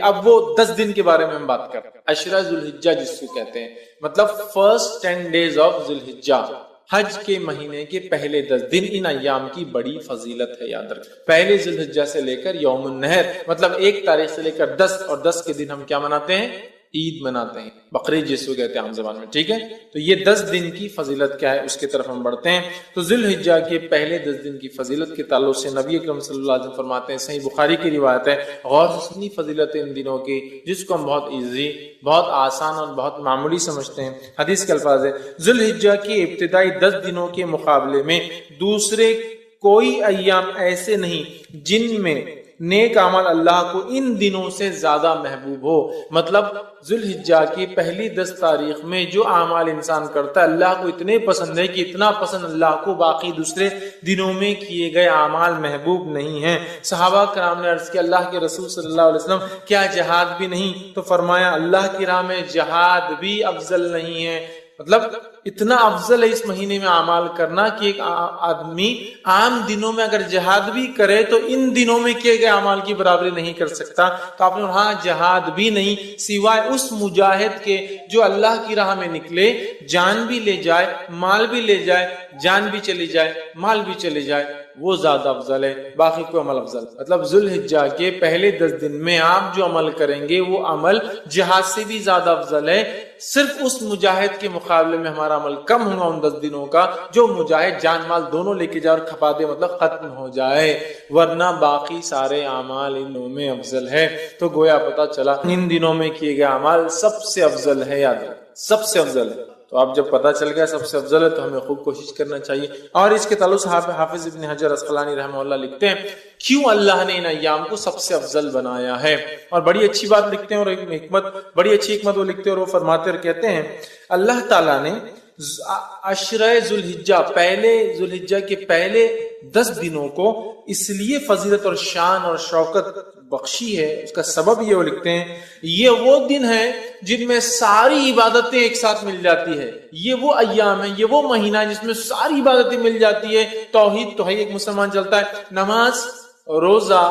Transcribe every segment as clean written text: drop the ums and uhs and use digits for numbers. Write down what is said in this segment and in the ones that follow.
اب وہ 10 دن کے بارے میں ہم بات کرتے ہیں. عشرہ ذی الحجہ جس کو کہتے ہیں، مطلب فرسٹ 10 days آف ذی الحجہ، حج کے مہینے کے پہلے 10 دن. ان ایام کی بڑی فضیلت ہے، یاد رکھیں. پہلے ذی الحجہ سے لے کر یوم النحر، مطلب 1 تاریخ سے لے کر 10، اور 10 کے دن ہم کیا مناتے ہیں؟ عید مناتے ہیں، بقرعید جس کو کہتے ہیں عام زبان میں. ٹھیک ہے، تو یہ 10 دن کی فضیلت کیا ہے اس کی طرف ہم بڑھتے ہیں. تو ذی الحجہ کے پہلے 10 دن کی فضیلت کے تعلق سے نبی اکرم صلی اللہ علیہ وسلم فرماتے ہیں، صحیح بخاری کی روایت ہے، غور سے سنی فضیلت ان دنوں کی جس کو ہم بہت ایزی، بہت آسان اور بہت معمولی سمجھتے ہیں. حدیث کے الفاظ ہے، ذی الحجہ کے ابتدائی 10 دنوں کے مقابلے میں دوسرے کوئی ایام ایسے نہیں جن میں نیک عمل اللہ کو ان دنوں سے زیادہ محبوب ہو. مطلب ذی الحجہ کی پہلی 10 تاریخ میں جو اعمال انسان کرتا ہے اللہ کو اتنے پسند ہے کہ اتنا پسند اللہ کو باقی دوسرے دنوں میں کیے گئے اعمال محبوب نہیں ہیں. صحابہ کرام نے عرض کیا اللہ کے رسول صلی اللہ علیہ وسلم کیا جہاد بھی نہیں؟ تو فرمایا اللہ کی راہ میں جہاد بھی افضل نہیں ہے. مطلب اتنا افضل ہے اس مہینے میں اعمال کرنا کہ ایک آدمی عام دنوں میں اگر جہاد بھی کرے تو ان دنوں میں کیے گئے اعمال کی برابری نہیں کر سکتا. تو آپ نے ہاں جہاد بھی نہیں سوائے اس مجاہد کے جو اللہ کی راہ میں نکلے، جان بھی لے جائے، مال بھی لے جائے، جان بھی چلی جائے، مال بھی چلی جائے، وہ زیادہ افضل ہے، باقی کوئی عمل افضل. مطلب ذی الحجہ کے پہلے 10 دن میں آپ جو عمل کریں گے وہ عمل جہاد سے بھی زیادہ افضل ہے. صرف اس مجاہد کے مقابلے میں ہمارا عمل کم ہوگا ان 10 دنوں کا جو مجاہد جان مال دونوں لے کے جائے اور کھپا دے، مطلب ختم ہو جائے، ورنہ باقی سارے اعمال ان دنوں میں افضل ہے. تو گویا پتہ چلا ان دنوں میں کیے گئے اعمال سب سے افضل ہے، یاد رکھیں سب سے افضل ہے. تو اب جب پتہ چل گیا سب سے افضل ہے تو ہمیں خوب کوشش کرنا چاہیے. اور اس کے تعلق سے حافظ ابن حجر عسقلانی رحمہ اللہ لکھتے ہیں کیوں اللہ نے ان ایام کو سب سے افضل بنایا ہے، اور بڑی اچھی بات لکھتے ہیں، اور ایک حکمت، بڑی اچھی حکمت وہ لکھتے ہیں اور وہ فرماتے اور کہتے ہیں اللہ تعالیٰ نے عشرہ ذی الحجہ، پہلے ذی الحجہ کے پہلے 10 دنوں کو اس لیے فضیلت اور شان اور شوکت بخشی ہے. اس کا سبب یہ وہ لکھتے ہیں یہ وہ دن ہے جن میں ساری عبادتیں ایک ساتھ مل جاتی ہے. یہ وہ ایام ہے، یہ وہ مہینہ ہے جس میں ساری عبادتیں مل جاتی ہے. توحید تو ہے ایک مسلمان چلتا ہے، نماز، روزہ،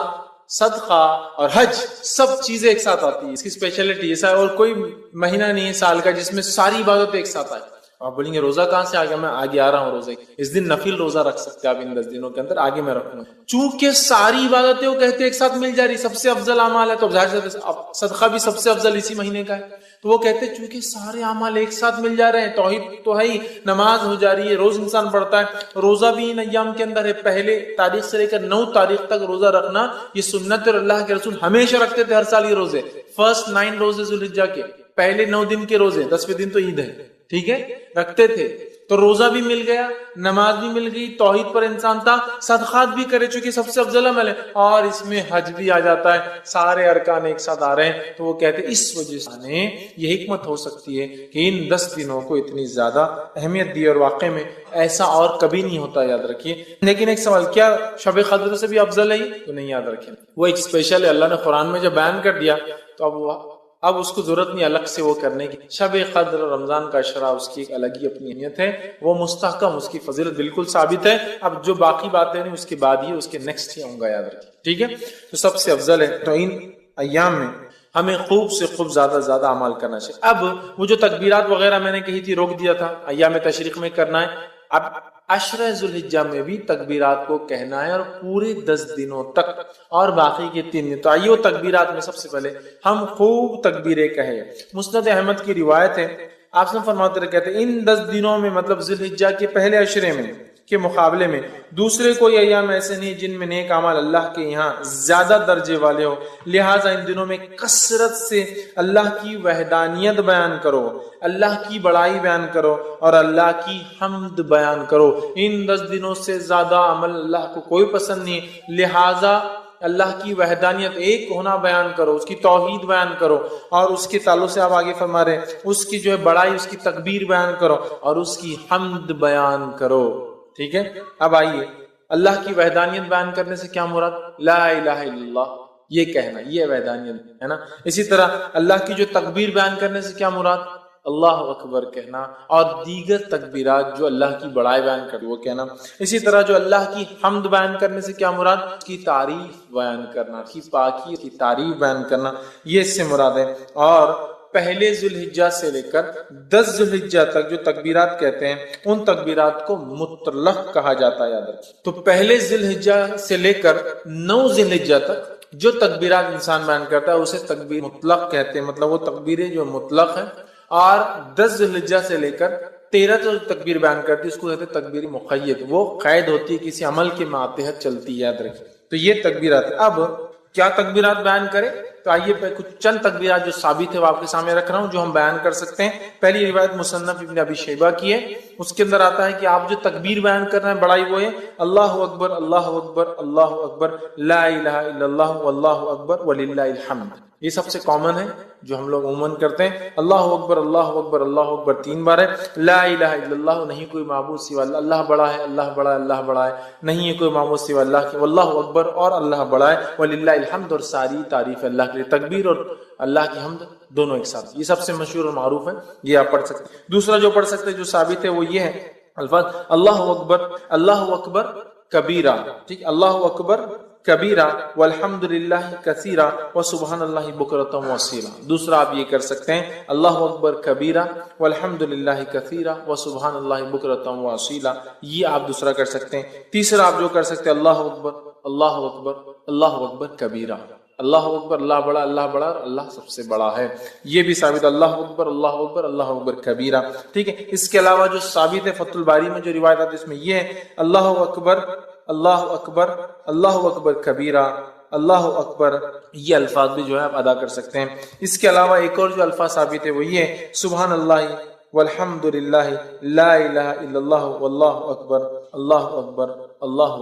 صدقہ اور حج، سب چیزیں ایک ساتھ آتی ہیں. اس کی اسپیشلٹی ایسا ہے، اور کوئی مہینہ نہیں ہے سال کا جس میں ساری عبادتیں ایک ساتھ آئے. آپ بولیں گے روزہ کہاں سے آ گیا؟ میں آگے آ رہا ہوں. روزے اس دن نفل روزہ رکھ سکتے ہیں آپ ان 10 دنوں کے اندر، آگے میں رکھوں. چونکہ ساری عبادتیں وہ کہتے ہیں ایک ساتھ مل جا رہی، سب سے افضل اعمال ہے، تو ظاہر سے صدقہ بھی سب سے افضل اسی مہینے کا ہے. تو وہ کہتے ہیں چونکہ سارے اعمال ایک ساتھ مل جا رہے ہیں، توحید تو ہے ہی، نماز ہو جا رہی ہے، روز انسان پڑھتا ہے، روزہ بھی ان ایام کے اندر ہے. پہلے تاریخ سے لے کر 9 تاریخ تک روزہ رکھنا یہ سنت، اور اللہ کے رسول ہمیشہ رکھتے تھے ہر سال یہ روزے. فرسٹ 9 روزے ذی الحجہ کے پہلے 9 دن کے روزے، 10ویں دن تو عید ہے، ٹھیک ہے، رکھتے تھے. تو روزہ بھی مل گیا، نماز بھی مل گئی، توحید پر انسان تھا، صدقات بھی کرے چونکہ سب سے افضل عمل ہے، اور اس میں حج بھی آ جاتا ہے، سارے ارکان ایک ساتھ آ رہے ہیں. تو وہ کہتے ہیں اس وجہ سے یہ حکمت ہو سکتی ہے کہ ان 10 دنوں کو اتنی زیادہ اہمیت دی، اور واقع میں ایسا اور کبھی نہیں ہوتا، یاد رکھیے. لیکن ایک سوال، کیا شب قدر سے بھی افضل ہے؟ تو نہیں، یاد رکھیں وہ ایک اسپیشل ہے. اللہ نے قرآن میں جب بیان کر دیا تو اب اس کو ضرورت نہیں الگ سے وہ کرنے کی. شب قدر رمضان کا اشرا اس کی ایک الگ ہی اپنی اہمیت ہے، وہ مستحکم، اس کی فضیلت بالکل ثابت ہے. اب جو باقی باتیں نہیں اس کے بعد ہی، اس کے نیکسٹ ہی ہوں گا، یاد رکھیں، ٹھیک ہے. تو سب سے افضل ہے. تو ان ایام میں ہمیں خوب سے خوب زیادہ اعمال کرنا چاہیے. اب وہ جو تکبیرات وغیرہ میں نے کہی تھی روک دیا تھا، ایام تشریق میں کرنا ہے. اب عشرہ ذی الحجہ میں بھی تکبیرات کو کہنا ہے، اور پورے 10 دنوں تک، اور باقی کے 3 دن. تو آئیے وہ تکبیرات میں سب سے پہلے ہم خوب تکبیریں کہیں. مسند احمد کی روایت ہے، آپ سے فرماتے رہے کہتے ہیں ان 10 دنوں میں، مطلب ذی الحجہ کے پہلے عشرے میں کے مقابلے میں دوسرے کوئی ایام ایسے نہیں جن میں نیک اعمال اللہ کے یہاں زیادہ درجے والے ہو. لہٰذا ان دنوں میں کثرت سے اللہ کی وحدانیت بیان کرو، اللہ کی بڑائی بیان کرو، اور اللہ کی حمد بیان کرو. ان 10 دنوں سے زیادہ عمل اللہ کو کوئی پسند نہیں. لہٰذا اللہ کی وحدانیت، ایک ہونا بیان کرو، اس کی توحید بیان کرو، اور اس کے تعلق سے آپ آگے فرما رہے ہیں اس کی جو ہے بڑائی، اس کی تکبیر بیان کرو، اور اس کی حمد بیان کرو. ٹھیک ہے. اب آئیے اللہ کی وحدانیت بیان کرنے سے کیا مراد؟ لا الہ الا اللہ یہ کہنا، یہ وحدانیت ہے نا. اسی طرح اللہ کی جو تکبیر بیان کرنے سے کیا مراد؟ اللہ اکبر کہنا اور دیگر تکبیرات جو اللہ کی بڑائی بیان کر وہ کہنا. اسی طرح جو اللہ کی حمد بیان کرنے سے کیا مراد؟ اس کی تعریف بیان کرنا، اس کی پاکی، اس کی تعریف بیان کرنا، یہ اس سے مراد ہے. اور پہلے ذی الحجہ سے لے کر 10 ذی الحجہ تک جو تکبیرات کہتے ہیں ان تکبیرات کو مطلق کہا جاتا ہے، یاد رکھیں. تو پہلے ذی الحجہ سے لے کر 9 ذی الحجہ تک جو تکبیرات انسان بیان کرتا ہے اسے تکبیر مطلق کہتے ہیں، مطلب وہ تکبیریں جو مطلق ہیں. اور 10 ذی الحجہ سے لے کر 13 جو تکبیر بیان کرتی ہے اس کو کہتے ہیں تکبیر مقید، وہ قید ہوتی ہے، کسی عمل کے ماتحت چلتی ہے، یاد رکھیں. تو یہ تکبیرات. اب کیا تکبیرات بیان کرے؟ تو آئیے کچھ چند تکبیرات جو ثابت ہے وہ آپ کے سامنے رکھ رہا ہوں جو ہم بیان کر سکتے ہیں. پہلی روایت مصنف ابن ابی شیبہ کی ہے، اس کے اندر آتا ہے کہ آپ جو تکبیر بیان کر رہے ہیں بڑائی وہ ہے اللہ اکبر اللہ اکبر اللہ اکبر لا الہ الا اللہ واللہ اکبر وللہ الحمد. یہ سب سے کامن ہے جو ہم لوگ عموماً کرتے ہیں. اللہ اکبر اللہ اکبر اللہ اکبر 3 بار ہے. لا الہ الا اللہ، نہیں کوئی معبود سوا اللہ، اللہ بڑا ہے اللہ بڑا ہے اللہ بڑا ہے، نہیں ہے کوئی معبود سوا اللہ کے، واللہ اکبر اور اللہ بڑا ہے، وللہ الحمد اور ساری تعریف اللہ کے لیے. تکبیر اور اللہ کی حمد دونوں ایک ساتھ، یہ سب سے مشہور اور معروف ہے، یہ آپ پڑھ سکتے ہیں. دوسرا جو پڑھ سکتے ہیں جو ثابت ہے وہ یہ ہے الفاظ اللہ اکبر کبیرہ، ٹھیک، اللہ اکبر کبیرہ والحمد للہ کثیرہ وسبحان اللہ بکرۃ واصیلا. دوسرا آپ یہ کر سکتے ہیں اللہ اکبر کبیرہ والحمد للہ کثیرہ وسبحان اللہ بکرۃ واصیلا، یہ آپ دوسرا کر سکتے ہیں. تیسرا آپ جو کر سکتے ہیں اللہ اکبر اللہ اکبر اللہ اکبر کبیرہ، اللہ اکبر اللہ بڑا اور اللہ سب سے بڑا ہے، یہ بھی ثابت اللہ اکبر اللہ اکبر کبیرہ. ٹھیک ہے. اس کے علاوہ جو ثابت ہے فتح الباری میں جو روایت آتی ہے اس میں یہ ہے اللہ اکبر اللہ اکبر کبیرہ اللہ اکبر، یہ الفاظ بھی جو ہے آپ ادا کر سکتے ہیں. اس کے علاوہ ایک اور جو الفاظ ثابت ہے وہ یہ ہے سبحان اللہ والحمد للہ لا الہ الا اللہ واللہ اکبر اللہ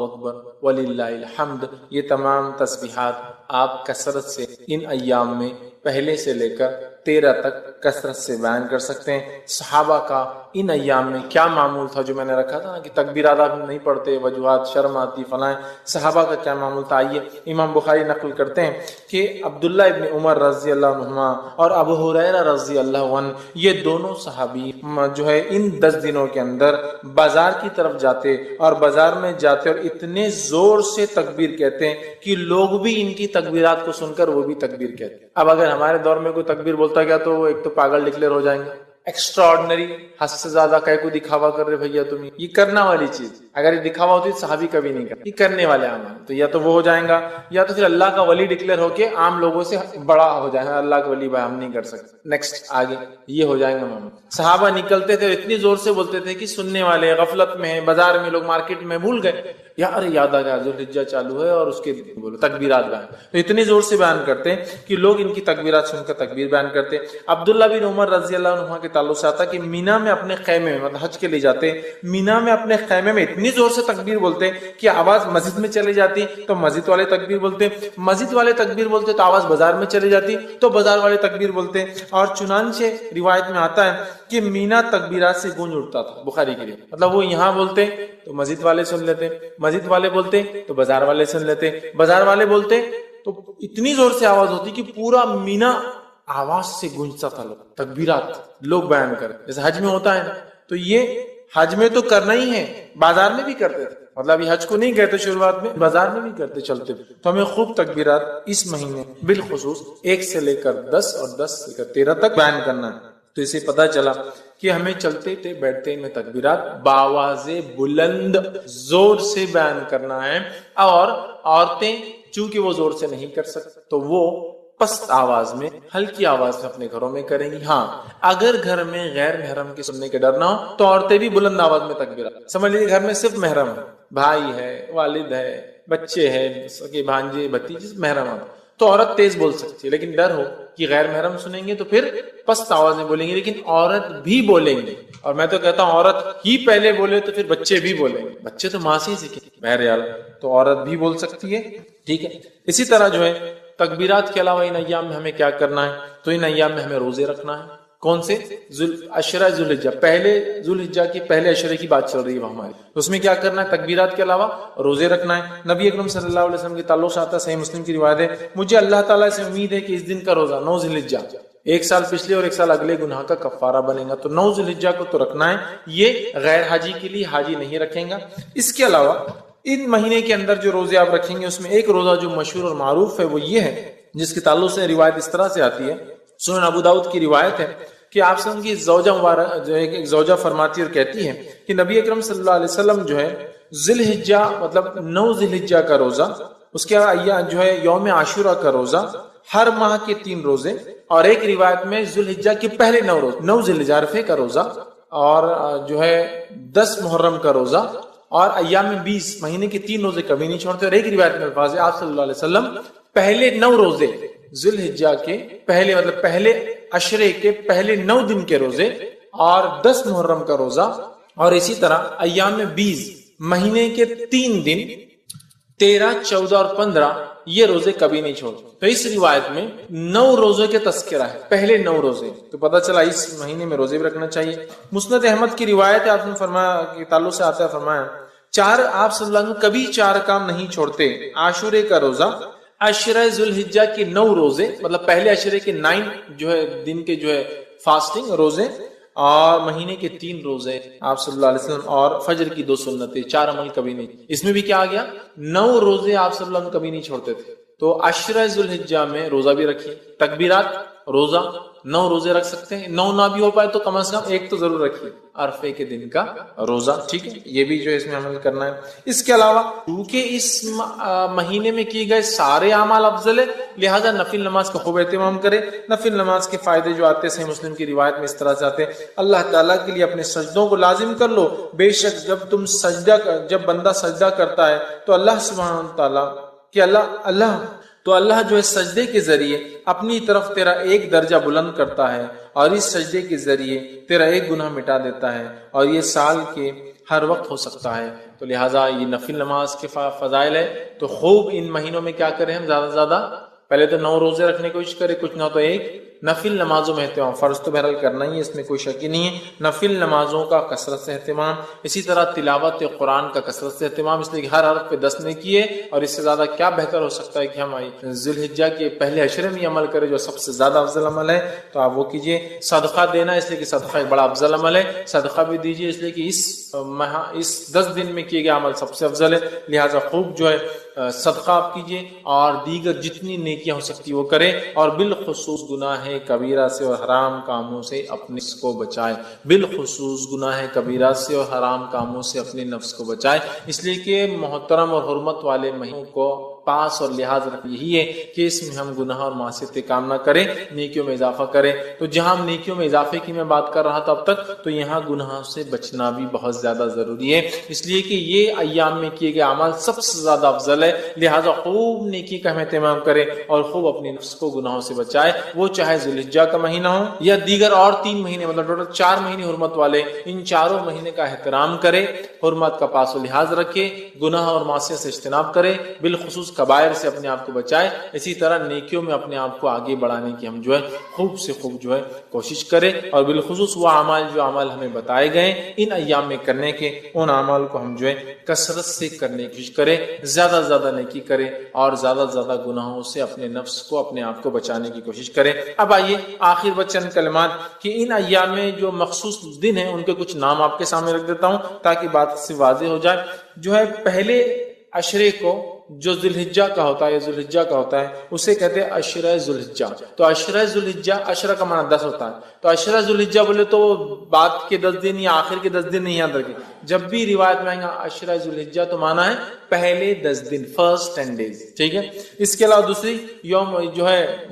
اکبر وللہ الحمد. یہ تمام تسبیحات آپ کثرت سے ان ایام میں پہلے سے لے کر 13 تک کثرت سے بیان کر سکتے ہیں. صحابہ کا ان ایام میں کیا معمول تھا جو میں نے رکھا تھا نا کہ تکبیرات آپ نہیں پڑھتے، وجوہات شرم آتی فلاں، صحابہ کا کیا معمول تھا. آئیے امام بخاری نقل کرتے ہیں کہ عبداللہ ابن عمر رضی اللہ عنہما اور ابو ہریرہ رضی اللہ عنہ یہ دونوں صحابی جو ہے ان 10 دنوں کے اندر بازار کی طرف جاتے اور بازار میں جاتے اور اتنے زور سے تکبیر کہتے ہیں کہ لوگ بھی ان کی تکبیرات کو سن کر وہ بھی تکبیر کہتے ہیں. اب اگر ہمارے دور میں کوئی تکبیر بولتا گیا تو وہ ایک تو پاگل ڈکلیئر ہو جائیں گے، ایکسٹرا آرڈنری، حد سے زیادہ کہیں کو دکھاوا کر رہے بھیا تم، یہ کرنا والی چیز اگر یہ دکھاوا ہوتی تو صحابی کبھی نہیں کرتے، یہ کرنے والے عام ہیں. تو یا تو وہ ہو جائیں گا یا تو پھر اللہ کا ولی ڈکلیئر ہو کے عام لوگوں سے بڑا ہو جائیں گا، اللہ کا ولی بھائی ہم نہیں کر سکتے، نیکسٹ آگے یہ ہو جائیں گا. صحابہ نکلتے تھے اتنی زور سے بولتے تھے کہ سننے والے غفلت میں، بازار میں، لوگ مارکیٹ میں بھول گئے یار یاد آ گیا ذوالحجہ چالو ہے اور اس کے بولو تکبیرات بیان، تو اتنی زور سے بیان کرتے ہیں کہ لوگ ان کی تکبیرات سن کر تکبیر بیان کرتے. عبداللہ بن عمر رضی اللہ عنہ کے تعلق سے آتا کہ مینا میں اپنے خیمے میں، مطلب حج کے لیے جاتے، مینا میں اپنے خیمے میں اتنی زور سے تکبیر بولتے کہ آواز مسجد میں چلی جاتی تو مسجد والے تکبیر بولتے، مسجد والے تکبیر بولتے تو آواز بازار میں چلی جاتی تو بازار والے تکبیر بولتے. اور چنانچہ روایت میں آتا ہے کہ مینا تکبیرات سے گونج اٹھتا تھا. بخاری کے لیے مطلب وہ یہاں بولتے تو مسجد والے سن لیتے، مسجد والے بولتے تو بازار والے سن لیتے، بازار والے بولتے تو اتنی زور سے آواز ہوتی کہ پورا مینا آواز سے گونجتا تھا. لوگ تکبیرات لوگ بیان کر، جیسے حج میں ہوتا ہے نا، تو یہ حج میں تو کرنا ہی ہے، بازار میں بھی کرتے تھے، مطلب یہ حج کو نہیں کہتے شروعات میں، بازار میں بھی کرتے چلتے. تو ہمیں خوب تکبیرات اس مہینے بالخصوص 1 سے لے کر 10 اور 10 سے لے کر 13 تک بیان کرنا ہے. تو اسے پتا چلا کہ ہمیں چلتے تھے بیٹھتے میں تکبیرات باواز بلند زور سے بیان کرنا ہے. اور عورتیں چونکہ وہ زور سے نہیں کر سکتے تو وہ پست آواز میں، ہلکی آواز میں اپنے گھروں میں کریں گی. ہاں اگر گھر میں غیر محرم کے سننے کے ڈر نہ ہو تو عورتیں بھی بلند آواز میں تکبیرات، سمجھ لیجیے گھر میں صرف محرم ہے، بھائی ہے، والد ہے، بچے ہیں، سگے بھانجے بھتیجے محرم ہے تو عورت تیز بول سکتی ہے، لیکن ڈر ہو کہ غیر محرم سنیں گے تو پھر پست آواز میں بولیں گے. لیکن عورت بھی بولیں گے، اور میں تو کہتا ہوں عورت ہی پہلے بولے تو پھر بچے بھی بولیں گے، بچے تو ماں سے ہی سیکھیں بہرحال، تو عورت بھی بول سکتی ہے. ٹھیک ہے. اسی طرح جو ہے تکبیرات کے علاوہ ان ایام میں ہمیں کیا کرنا ہے؟ تو ان ایام میں ہمیں روزے رکھنا ہے. کون سے؟ عشرہ ذوالحجہ، پہلے ذوالحجہ کے پہلے عشرے کی بات چل رہی ہے ہماری، تو اس میں کیا کرنا ہے؟ تکبیرات کے علاوہ روزے رکھنا ہے. نبی اکرم صلی اللہ علیہ وسلم کے تعلق سے آتا ہے، صحیح مسلم کی روایت ہے، مجھے اللہ تعالیٰ سے امید ہے کہ اس دن کا روزہ 9 ذوالحجہ، ایک سال پچھلے اور ایک سال اگلے گناہ کا کفارہ بنے گا. تو 9 ذوالحجہ کو تو رکھنا ہے, یہ غیر حاجی کے لیے, حاجی نہیں رکھیں گا. اس کے علاوہ ان مہینے کے اندر جو روزے آپ رکھیں گے اس میں ایک روزہ جو مشہور اور معروف ہے وہ یہ ہے, جس کے تعلق سے روایت اس طرح سے آتی ہے, سنن ابو داؤد کی روایت ہے کہ آپ سے ان کی زوجہ مبارک جو ہے ایک زوجہ فرماتی اور کہتی ہے کہ نبی اکرم صلی اللہ علیہ وسلم جو ہے ذوالحجہ مطلب 9 ذوالحجہ کا روزہ, اس کے جو ہے یوم عاشورہ کا روزہ, ہر ماہ کے 3 روزے, اور ایک روایت میں ذوالحجہ کے پہلے 9 روزے, 9 ذوالحجہ عرفے کا روزہ, اور جو ہے 10 محرم کا روزہ, اور ایام 20 مہینے کے 3 روزے کبھی نہیں چھوڑتے. اور ایک روایت میں الفاظ ہے آپ صلی اللہ علیہ وسلم پہلے 9 روزے ذوالحجہ کے پہلے مطلب پہلے عشرے کے پہلے 9 دن کے روزے اور 10 محرم کا روزہ, اور اسی طرح ایام 20 مہینے کے 3 دن 13, 14 اور 15 یہ روزے کبھی نہیں چھوڑتے. تو اس روایت میں 9 روزے کے تذکرہ ہے, پہلے 9 روزے, تو پتہ چلا اس مہینے میں روزے بھی رکھنا چاہیے. مسند احمد کی روایت ہے, آپ نے فرمایا کہ تعلق سے آتا ہے, فرمایا آپ صلی اللہ علیہ وسلم کبھی 4 کام نہیں چھوڑتے, عاشورے کا روزہ, عشرہ ذوالحجہ کے 9 روزے مطلب پہلے عشرے کے 9 جو ہے دن کے جو ہے فاسٹنگ روزے, اور مہینے کے 3 روزے آپ صلی اللہ علیہ وسلم, اور فجر کی 2 سنتیں, 4 عمل کبھی نہیں. اس میں بھی کیا آ گیا, 9 روزے آپ صلی اللہ علیہ وسلم کبھی نہیں چھوڑتے تھے. تو عشرہ ذوالحجہ میں روزہ بھی رکھیے, تکبیرات روزہ 9 روزے رکھ سکتے ہیں, 9 نہ بھی ہو پائے تو کم از کم ایک تو ضرور رکھیے, عرفے کے دن کا روزہ, ٹھیک ہے, یہ بھی جو ہے اس میں عمل کرنا ہے. اس کے علاوہ کیونکہ اس مہینے میں کیے گئے سارے اعمال افضل ہے, لہٰذا نفل نماز کا خوب اہتمام کرے. نفل نماز کے فائدے جو آتے ہیں صحیح مسلم کی روایت میں اس طرح سے آتے ہیں, اللہ تعالیٰ کے لیے اپنے سجدوں کو لازم کر لو, بے شک جب بندہ سجدہ کرتا ہے تو اللہ سبحانہ تعالیٰ کہ اللہ جو ہے سجدے کے ذریعے اپنی طرف تیرا ایک درجہ بلند کرتا ہے, اور اس سجدے کے ذریعے تیرا ایک گناہ مٹا دیتا ہے, اور یہ سال کے ہر وقت ہو سکتا ہے. تو لہٰذا یہ نفل نماز کے فضائل ہے. تو خوب ان مہینوں میں کیا کریں ہم, زیادہ سے زیادہ پہلے تو 9 روزے رکھنے کی کوشش کرے, کچھ نہ تو ایک نفل نمازوں میں اہتمام, فرض تو بہرحال کرنا ہی ہے, اس میں کوئی شک ہی نہیں ہے. نفل نمازوں کا کثرت سے اہتمام, اسی طرح تلاوت قرآن کا کثرت سے اہتمام, اس لیے کہ ہر حرف پہ 10 نے کیے, اور اس سے زیادہ کیا بہتر ہو سکتا ہے کہ ہم ذوالحجہ کے پہلے عشرے میں عمل کرے جو سب سے زیادہ افضل عمل ہے, تو آپ وہ کیجئے. صدقہ دینا, اس لیے کہ صدقہ ایک بڑا افضل عمل ہے, صدقہ بھی دیجئے, اس لیے کہ اس 10 دن میں کیے گئے عمل سب سے افضل ہے. لہٰذا خوب جو ہے صدقہ آپ کیجئے, اور دیگر جتنی نیکیاں ہو سکتی وہ کریں, اور بالخصوص گناہ کبیرہ سے اور حرام کاموں سے اپنے نفس کو بچائے, بالخصوص گناہ کبیرہ سے اور حرام کاموں سے اپنے نفس کو بچائے. اس لیے کہ محترم اور حرمت والے مہینوں کو پاس اور لحاظ یہی ہے کہ اس میں ہم گناہ اور معصیت کام نہ کریں, نیکیوں میں اضافہ کریں. تو جہاں ہم نیکیوں میں اضافے کی میں بات کر رہا تھا اب تک, تو یہاں گناہوں سے بچنا بھی بہت زیادہ ضروری ہے, اس لیے کہ یہ ایام میں کیے گئے اعمال سب سے زیادہ افضل ہے. لہٰذا خوب نیکی کا اہتمام کرے اور خوب اپنے نفس کو گناہوں سے بچائے, وہ چاہے ذوالحجہ کا مہینہ ہو یا دیگر اور 3 مہینے, مطلب ٹوٹل 4 مہینے حرمت والے, ان چاروں مہینے کا احترام کرے, حرمت کا پاس و لحاظ رکھے, گناہ اور معصیت سے اجتناب کرے, بالخصوص کبائر سے اپنے آپ کو بچائے. اسی طرح نیکیوں میں اپنے آپ کو آگے بڑھانے کی ہم جو ہے خوب سے خوب جو ہے کوشش کرے, اور بالخصوص وہ اعمال جو اعمال ہمیں بتائے گئے ان ایام میں کرنے کے, ان اعمال کو ہم جو ہے کثرت سے کرنے کی کوشش کرے, زیادہ سے زیادہ نیکی کرے, اور زیادہ سے زیادہ گناہوں سے اپنے نفس کو اپنے آپ کو بچانے کی کوشش کرے. اب آئیے آخر چند کلمات کہ ان ایام میں جو مخصوص دن ہیں ان کے کچھ نام آپ کے سامنے رکھ دیتا ہوں تاکہ بات سے واضح ہو جائے. جو ہے پہلے عشرے کو جو ذوالحجہ کا ہوتا ہے یا ذوالحجہ کا ہوتا ہے اسے کہتے ہیں عشرہ ذوالحجہ. تو عشرہ ذوالحجہ, عشرہ کا معنی 10 ہوتا ہے, تو عشرہ ذوالحجہ بولے تو بعد کے 10 دن یا آخر کے 10 دن نہیں یاد رکھے. جب بھی روایت میں آئیں گا عشرہ ذوالحجہ تو معنی ہے پہلے 10 دن, فرسٹ 10 days, ٹھیک ہے. اس کے علاوہ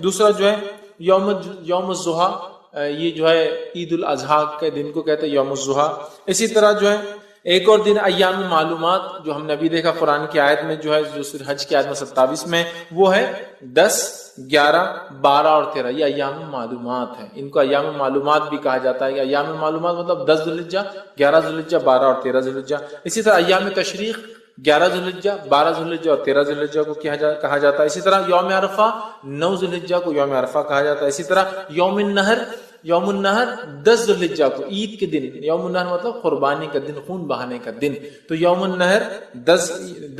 دوسرا جو ہے یوم الضحیٰ, یہ جو ہے عید الاضحیٰ کے دن کو کہتے ہیں یوم الضحیٰ. اسی طرح جو ہے ایک اور دن ایام معلومات, جو ہم نے ابھی دیکھا قرآن کی آیت میں جو ہے جو حج کی آیت میں 27 میں, وہ ہے 10, 11, 12 اور 13, یہ ایام معلومات ہیں. ان کو ایام معلومات بھی کہا جاتا ہے. ایام معلومات مطلب 10 ذوالحجہ, 11 ذوالحجہ, 12 اور 13 ذوالحجہ. اسی طرح ایام تشریق 11 ذوالحجہ, 12 ذوالحجہ اور 13 ذوالحجہ کو کہا جاتا ہے. اسی طرح یوم عرفہ 9 ذوالحجہ کو یوم عرفہ کہا جاتا ہے. اسی طرح یوم النحر یوم النحر 10 ذوالحجہ کو عید کے دن، یوم النحر مطلب قربانی کا دن، خون بہانے کا دن، تو یوم النحر 10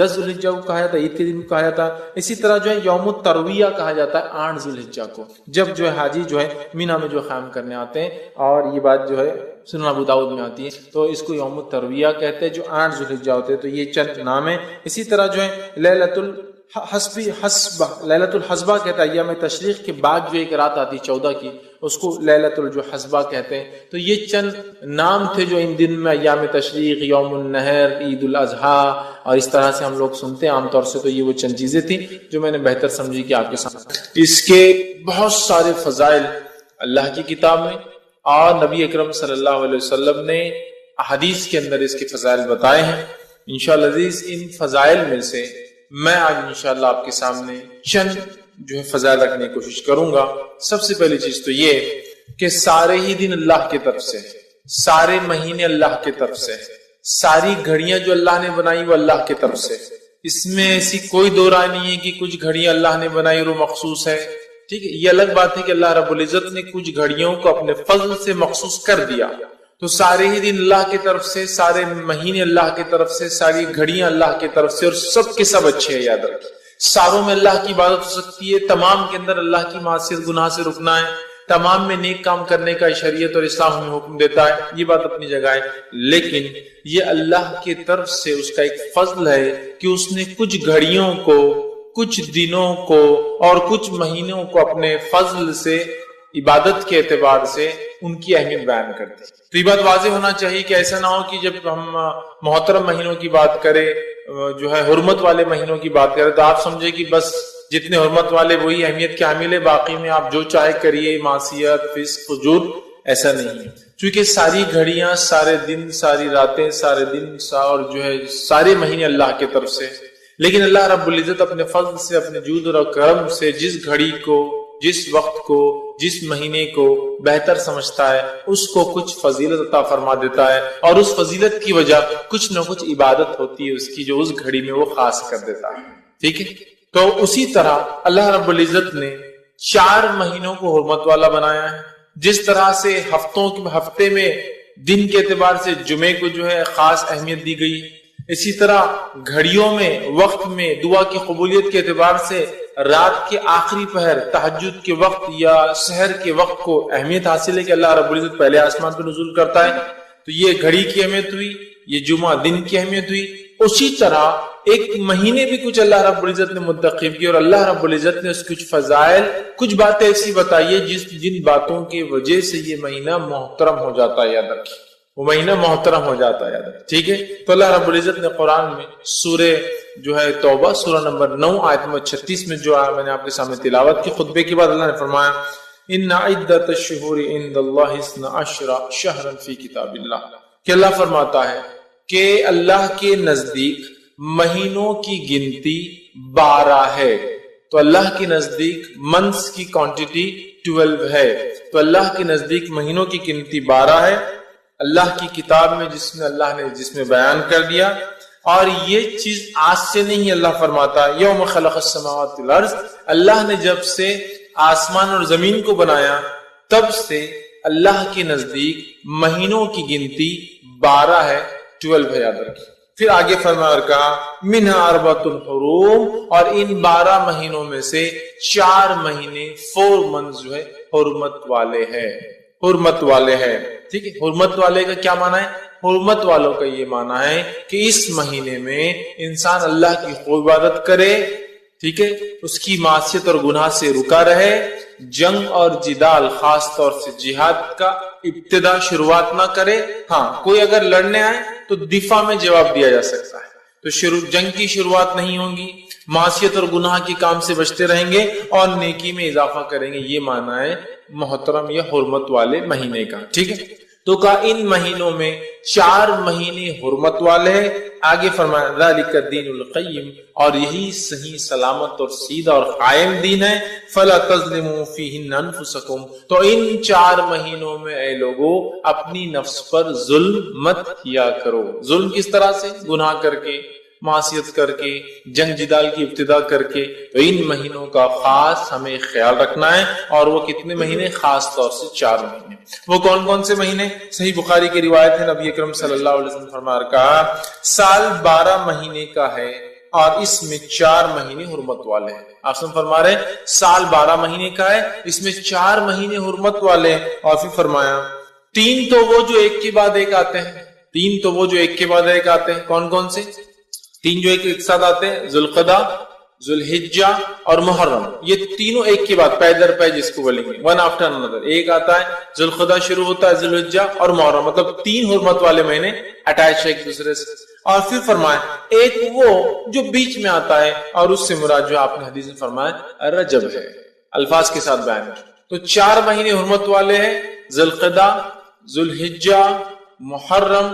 ذوالحجہ کو کہا جاتا ہے، عید کے دن کو کہا جاتا ہے۔ اسی طرح جو ہے یوم الترویہ کہا جاتا ہے 8 ذوالحجہ کو، جب جو ہے حاجی جو ہے مینا میں جو قیام کرنے آتے ہیں، اور یہ بات جو ہے سنن ابو داؤد میں آتی ہے، تو اس کو یوم الترویہ کہتے ہیں، جو 8 ذوالحجہ ہوتے ہیں۔ تو یہ چند نام ہیں۔ اسی طرح جو ہے لیلۃ لیلۃ الحسبہ کہتا ہے، ایام تشریق کے بعد جو ایک رات آتی 14 کی، اس کو لیلۃ الحسبہ کہتے ہیں۔ تو یہ چند نام تھے جو ان دن میں ایام تشریق، یوم النحر، عید الاضحیٰ اور اس طرح سے ہم لوگ سنتے ہیں عام طور سے۔ تو یہ وہ چند چیزیں تھیں جو میں نے بہتر سمجھی کہ آپ کے سامنے۔ اس کے بہت سارے فضائل اللہ کی کتاب میں اور نبی اکرم صلی اللہ علیہ وسلم نے احادیث کے اندر اس کے فضائل بتائے ہیں۔ انشاءاللہ عزیز ان فضائل میں سے میں آج انشاءاللہ آپ کے سامنے چند جو ہے فضائل رکھنے کی کوشش کروں گا۔ سب سے پہلی چیز تو یہ کہ سارے ہی دن اللہ کی طرف سے، سارے مہینے اللہ کی طرف سے، ساری گھڑیاں جو اللہ نے بنائی وہ اللہ کی طرف سے۔ اس میں ایسی کوئی دو رائے نہیں ہے کہ کچھ گھڑیاں اللہ نے بنائی اور وہ مخصوص ہے، ٹھیک ہے۔ یہ الگ بات ہے کہ اللہ رب العزت نے کچھ گھڑیوں کو اپنے فضل سے مخصوص کر دیا، تو سارے ہی دن اللہ کی طرف سے، سارے مہینے اللہ کی طرف سے، ساری گھڑیاں اللہ کی طرف سے، اور سب کے سب اچھے ہیں۔ یاد رکھیں ساروں میں اللہ کی عبادت ہو سکتی ہے، تمام کے اندر اللہ کی معصیت گناہ سے رکنا ہے، تمام میں نیک کام کرنے کا شریعت اور اسلام ہمیں حکم دیتا ہے، یہ بات اپنی جگہ ہے۔ لیکن یہ اللہ کی طرف سے اس کا ایک فضل ہے کہ اس نے کچھ گھڑیوں کو، کچھ دنوں کو اور کچھ مہینوں کو اپنے فضل سے، عبادت کے اعتبار سے ان کی اہمیت بیان کر دی۔ تو یہ بات واضح ہونا چاہیے کہ ایسا نہ ہو کہ جب ہم محترم مہینوں کی بات کریں، جو ہے حرمت والے مہینوں کی بات کریں، تو آپ سمجھے کہ بس جتنے حرمت والے وہی اہمیت کے حامل ہے، باقی میں آپ جو چاہے کریے، معصیت، فسق، فجور، ایسا نہیں ہے۔ چونکہ ساری گھڑیاں، سارے دن، ساری راتیں، سارے دن اور جو ہے سارے مہینے اللہ کی طرف سے، لیکن اللہ رب العزت اپنے فضل سے، اپنے جود اور کرم سے جس گھڑی کو، جس وقت کو، جس مہینے کو بہتر سمجھتا ہے اس کو کچھ فضیلت عطا فرما دیتا ہے، اور اس فضیلت کی وجہ کچھ نہ کچھ عبادت ہوتی ہے اس کی، جو اس گھڑی میں وہ خاص کر دیتا ہے، ٹھیک ہے۔ تو اسی طرح اللہ رب العزت نے 4 مہینوں کو حرمت والا بنایا ہے، جس طرح سے ہفتے میں دن کے اعتبار سے جمعے کو جو ہے خاص اہمیت دی گئی، اسی طرح گھڑیوں میں، وقت میں، دعا کی قبولیت کے اعتبار سے رات کے آخری پہر، تہجد کے وقت یا سحر کے وقت کو اہمیت حاصل ہے کہ اللہ رب العزت پہلے آسمان پہ نزول کرتا ہے، تو یہ گھڑی کی اہمیت ہوئی، یہ جمعہ دن کی اہمیت ہوئی۔ اسی طرح ایک مہینے بھی کچھ اللہ رب العزت نے منتخب کی، اور اللہ رب العزت نے اس کچھ فضائل، کچھ باتیں ایسی بتائی ہے جن باتوں کی وجہ سے یہ مہینہ محترم ہو جاتا ہے، یاد رکھیے وہ مہینہ محترم ہو جاتا ہے، یاد رکھیے، ٹھیک ہے۔ تو اللہ رب العزت نے قرآن میں سورہ جو ہے توبہ، سورہ نمبر 9 آیت نمبر 36 میں جو میں نے آپ کے سامنے تلاوت کی خطبے کے بعد، اللہ نے فرمایا ان عدت الشہور عند اللہ 12 شہرا فی کتاب اللہ، کہ اللہ فرماتا ہے کہ اللہ کے نزدیک مہینوں کی گنتی 12 ہے۔ تو اللہ کے نزدیک منتھس کی کوانٹٹی 12 ہے، تو اللہ کے نزدیک مہینوں کی گنتی 12 ہے، اللہ کی کتاب میں جس میں اللہ نے بیان کر دیا۔ اور یہ چیز آج سے نہیں، اللہ فرماتا ہے یوم خلق السماوات والارض، اللہ نے جب سے آسمان اور زمین کو بنایا تب سے اللہ کے نزدیک مہینوں کی گنتی 12 ہے، 12 ہے، یاد رکھیے۔ پھر آگے فرمایا اور کہا منہا اربعۃ حرم، اور ان 12 مہینوں میں سے 4 مہینے 4 منتھ جو ہے حرمت والے ہیں، حرمت والے ہیں، ٹھیک ہے۔ حرمت والے کا کیا معنی ہے؟ حرمت والوں کا یہ معنی ہے کہ اس مہینے میں انسان اللہ کی خوب عبادت کرے، ٹھیک ہے، اس کی معصیت اور گناہ سے رکا رہے، جنگ اور جدال خاص طور سے جہاد کا ابتدا شروعات نہ کرے۔ ہاں کوئی اگر لڑنے آئے تو دفاع میں جواب دیا جا سکتا ہے، تو جنگ کی شروعات نہیں ہوگی، معصیت اور گناہ کے کام سے بچتے رہیں گے اور نیکی میں اضافہ کریں گے، یہ معنی ہے محترم یا حرمت والے مہینے کا، ٹھیک ہے۔ تو کہا ان مہینوں میں 4 مہینے حرمت والے ہیں۔ آگے فرمایا ذالک الدین القیم، اور یہی صحیح سلامت اور سیدھا اور قائم دین ہے۔ فلا تظلموا فیہن انفسکم، تو ان 4 مہینوں میں اے لوگوں اپنی نفس پر ظلم مت کیا کرو۔ ظلم کس طرح سے؟ گناہ کر کے، معصیت کر کے، جنگ جدال کی ابتدا کر کے، تو ان مہینوں کا خاص ہمیں خیال رکھنا ہے. اور وہ کتنے مہینے؟ خاص طور سے 4 مہینے. وہ کون کون سے مہینے؟ صحیح بخاری کی روایت ہے، نبی اکرم صلی اللہ علیہ وسلم فرما کہا سال 12 مہینے کا ہے اور اس میں 4 مہینے حرمت والے ہیں. آپ فرما رہے سال 12 مہینے کا ہے، اس میں 4 مہینے حرمت والے ہیں. اور پھر فرمایا 3 تو وہ جو ایک کے بعد ایک آتے ہیں. 3 تو وہ جو ایک کے بعد ایک آتے ہیں. کون کون سے 3 جو ایک ساتھ آتے ہیں؟ ذوالقعدہ، ذوالحجہ اور محرم. یہ تینوں ایک کے بعد پے در پے جس کو بولیں گے، ون آفٹر انادر. ایک آتا ہے ذوالقعدہ شروع ہوتا ہے، ذوالحجہ اور محرم، مطلب 3 حرمت والے مہینے اٹیچ ہے ایک دوسرے سے. اور پھر فرمایا ایک وہ جو بیچ میں آتا ہے، اور اس سے مراد جو آپ نے حدیث میں فرمایا رجب ہے، الفاظ کے ساتھ بیان کیا. تو 4 مہینے حرمت والے ہیں، ذوالقعدہ، ذوالحجہ، محرم،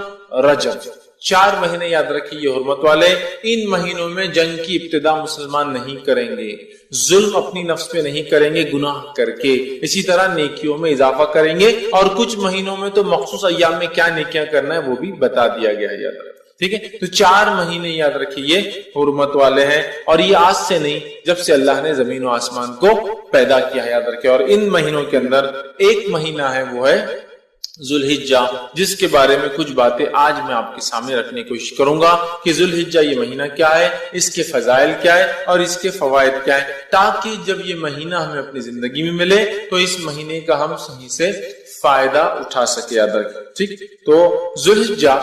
رجب. 4 مہینے یاد رکھیے یہ حرمت والے. ان مہینوں میں جنگ کی ابتدا مسلمان نہیں کریں گے، ظلم اپنی نفس پہ نہیں کریں گے گناہ کر کے، اسی طرح نیکیوں میں اضافہ کریں گے. اور کچھ مہینوں میں تو مخصوص ایام میں کیا نیکیاں کرنا ہے وہ بھی بتا دیا گیا ہے. یاد رکھیں، ٹھیک ہے. تو 4 مہینے یاد رکھیے یہ حرمت والے ہیں، اور یہ آج سے نہیں، جب سے اللہ نے زمین و آسمان کو پیدا کیا ہے. یاد رکھیں. اور ان مہینوں کے اندر ایک مہینہ ہے وہ ہے ذوالحجہ، جس کے بارے میں کچھ باتیں آج میں آپ کے سامنے رکھنے کی کوشش کروں گا کہ ذوالحجہ یہ مہینہ کیا ہے، اس کے فضائل کیا ہے اور اس کے فوائد کیا ہے، تاکہ جب یہ مہینہ ہمیں اپنی زندگی میں ملے تو اس مہینے کا ہم صحیح سے فائدہ اٹھا سکے. یاد رکھیں، ٹھیک. تو ذوالحجہ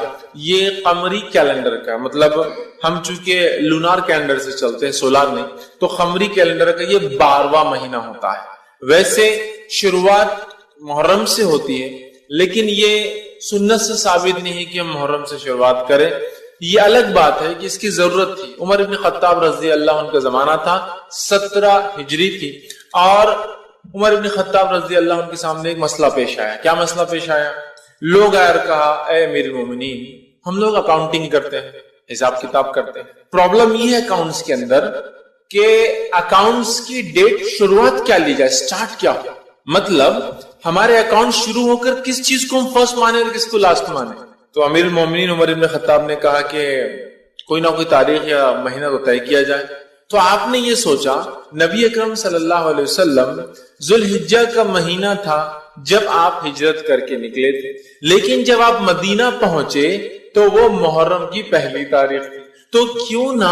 یہ قمری کیلنڈر کا، مطلب ہم چونکہ لونار کیلنڈر سے چلتے ہیں، سولار نہیں، تو قمری کیلنڈر کا یہ 12واں مہینہ ہوتا ہے. ویسے شروعات محرم سے ہوتی ہے، لیکن یہ سنت سے ثابت نہیں ہے کہ ہم محرم سے شروعات کریں. یہ الگ بات ہے کہ اس کی ضرورت تھی. عمر ابن خطاب رضی اللہ عنہ کا زمانہ تھا، 17 ہجری تھی، اور عمر ابن خطاب رضی اللہ عنہ کے سامنے ایک مسئلہ پیش آیا. کیا مسئلہ پیش آیا؟ لوگ آئے اور کہا اے امیر المومنین، ہم لوگ اکاؤنٹنگ کرتے ہیں، حساب کتاب کرتے ہیں. پرابلم یہ ہے اکاؤنٹس کے اندر کہ اکاؤنٹس کی ڈیٹ شروعات کیا لی جائے، سٹارٹ کیا ہو. مطلب ہمارے اکاؤنٹ شروع ہو کر کس چیز کو ہم فرسٹ مانے اور کس کو لاسٹ مانے. تو امیر المومنین عمر ابن خطاب نے کہا کہ کوئی نہ کوئی تاریخ یا مہینہ تو طے کیا جائے. تو آپ نے یہ سوچا، نبی اکرم صلی اللہ علیہ وسلم ذوالحجہ کا مہینہ تھا جب آپ ہجرت کر کے نکلے تھے، لیکن جب آپ مدینہ پہنچے تو وہ محرم کی پہلی تاریخ تھی. تو کیوں نہ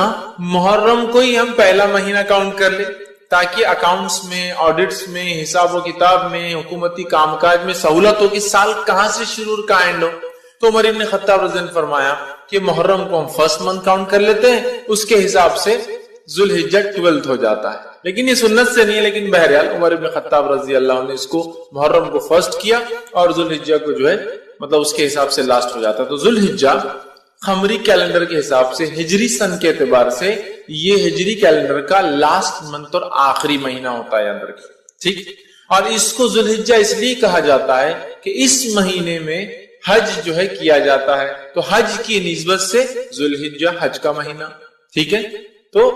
محرم کو ہی ہم پہلا مہینہ کاؤنٹ کر لیں، تاکہ اکاؤنٹس میں، آڈٹس میں، حساب و کتاب میں، حکومتی کام کاج میں سہولت ہو کہ سال کہاں سے شروع اور کہاں اینڈ ہو. تو عمر ابن خطاب رضی اللہ عنہ نے فرمایا کہ محرم کو ہم فرسٹ منتھ کاؤنٹ کر لیتے ہیں، اس کے حساب سے ذوالحجہ 12 ہو جاتا ہے. لیکن یہ سنت سے نہیں ہے، لیکن بہرحال عمر ابن خطاب رضی اللہ عنہ نے اس کو محرم کو فرسٹ کیا اور ذوالحجہ کو جو ہے مطلب اس کے حساب سے لاسٹ ہو جاتا ہے. تو ذوالحجہ قمری کیلنڈر کے حساب سے، ہجری سن کے اعتبار سے، یہ ہجری کیلنڈر کا لاسٹ منتھ اور آخری مہینہ ہوتا ہے. یاد رکھیں، ٹھیک. اور اس کو ذوالحجہ اس لیے کہا جاتا ہے کہ اس مہینے میں حج جو ہے کیا جاتا ہے، تو حج کی نسبت سے ذوالحجہ حج کا مہینہ، ٹھیک ہے. تو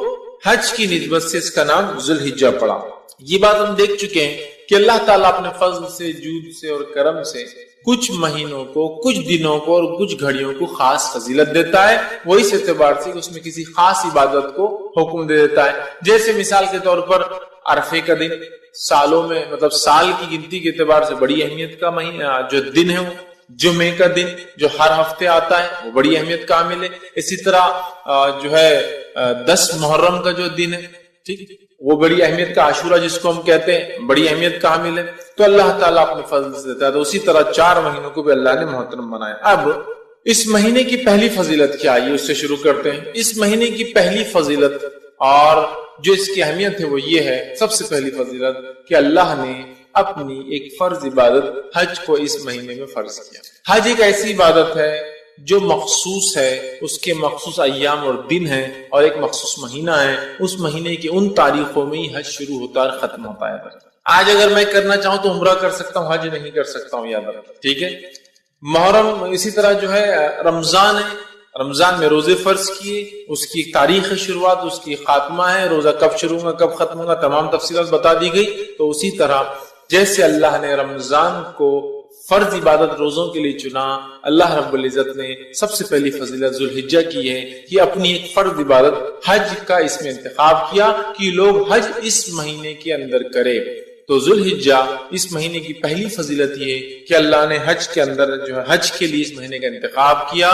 حج کی نسبت سے اس کا نام ذوالحجہ پڑا. یہ بات ہم دیکھ چکے ہیں کہ اللہ تعالیٰ اپنے فضل سے، جود سے اور کرم سے کچھ مہینوں کو، کچھ دنوں کو اور کچھ گھڑیوں کو خاص فضیلت دیتا ہے. وہ اس اعتبار سے اس میں کسی خاص عبادت کو حکم دے دیتا ہے. جیسے مثال کے طور پر عرفے کا دن سالوں میں، مطلب سال کی گنتی کے اعتبار سے بڑی اہمیت کا مہینہ جو دن ہے، وہ جمعے کا دن جو ہر ہفتے آتا ہے وہ بڑی اہمیت کا حامل ہے. اسی طرح جو ہے 10 محرم کا جو دن ہے، ٹھیک، وہ بڑی اہمیت کا، عاشورہ جس کو ہم کہتے ہیں، بڑی اہمیت کا حامل ہے. تو اللہ تعالیٰ اپنے فضل سے دیتا ہے. تو اسی طرح 4 مہینوں کو بھی اللہ نے محترم بنایا. اب اس مہینے کی پہلی فضیلت کیا ہے، اس سے شروع کرتے ہیں. اس مہینے کی پہلی فضیلت اور جو اس کی اہمیت ہے وہ یہ ہے، سب سے پہلی فضیلت کہ اللہ نے اپنی ایک فرض عبادت حج کو اس مہینے میں فرض کیا. حج ایک ایسی عبادت ہے جو مخصوص ہے، اس کے مخصوص ایام اور دن ہیں اور ایک مخصوص مہینہ ہے. اس مہینے کی ان تاریخوں میں ہی حج شروع ہوتا ہے اور ختم ہوتا ہے. آج اگر میں کرنا چاہوں تو عمرہ کر سکتا ہوں، حج نہیں کر سکتا ہوں. یاد رکھیں، ٹھیک ہے. محرم اسی طرح جو ہے رمضان ہے، رمضان میں روزے فرض کیے، اس کی تاریخ شروعات، اس کی خاتمہ ہے، روزہ کب شروع ہوگا کب ختم ہوگا، تمام تفصیلات بتا دی گئی. تو اسی طرح جیسے اللہ نے رمضان کو فرض عبادت روزوں کے لیے چنا، اللہ رب العزت نے سب سے پہلی فضیلت ذوالحجہ کی ہے کہ اپنی ایک فرض عبادت حج کا اس میں انتخاب کیا کہ لوگ حج اس مہینے کے اندر کرے۔ تو ذوالحجہ اس مہینے کی پہلی فضیلت یہ کہ اللہ نے حج کے اندر جو ہے حج کے لیے اس مہینے کا انتخاب کیا۔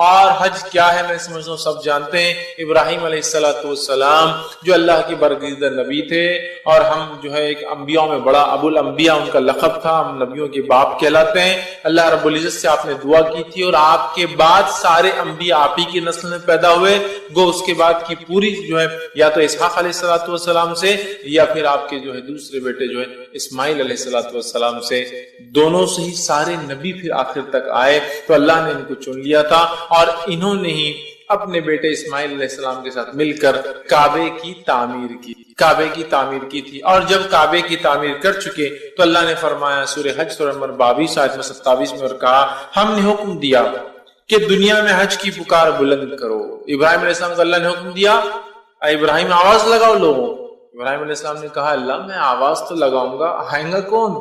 اور حج کیا ہے میں سمجھتا ہوں سب جانتے ہیں، ابراہیم علیہ السلام جو اللہ کے برگزیدہ نبی تھے، اور ہم جو ہے ایک انبیاء میں بڑا ابو الانبیاء ان کا لقب تھا، ہم نبیوں کے باپ کہلاتے ہیں۔ اللہ رب العزت سے آپ نے دعا کی تھی اور آپ کے بعد سارے انبیاء آپ ہی کی نسل میں پیدا ہوئے، گو اس کے بعد کی پوری جو ہے یا تو اسحاق علیہ السلام سے یا پھر آپ کے جو ہے دوسرے بیٹے جو ہے اسماعیل علیہ السلام سے، دونوں سے ہی سارے نبی پھر آخر تک آئے۔ تو اللہ نے ان کو چن لیا تھا اور انہوں نے ہی اپنے بیٹے اسماعیل علیہ السلام کے ساتھ مل کر کعبے کی تعمیر کی تھی۔ اور جب کعبے کی تعمیر کر چکے تو اللہ نے فرمایا سورہ حج سورہ نمبر 22 آیت 27 میں، اور کہا ہم نے حکم دیا کہ دنیا میں حج کی پکار بلند کرو۔ ابراہیم علیہ السلام کو اللہ نے حکم دیا اے ابراہیم آواز لگاؤ لوگوں۔ ابراہیم علیہ السلام نے کہا اللہ میں آواز تو لگاؤں گا، آئیں گا کون؟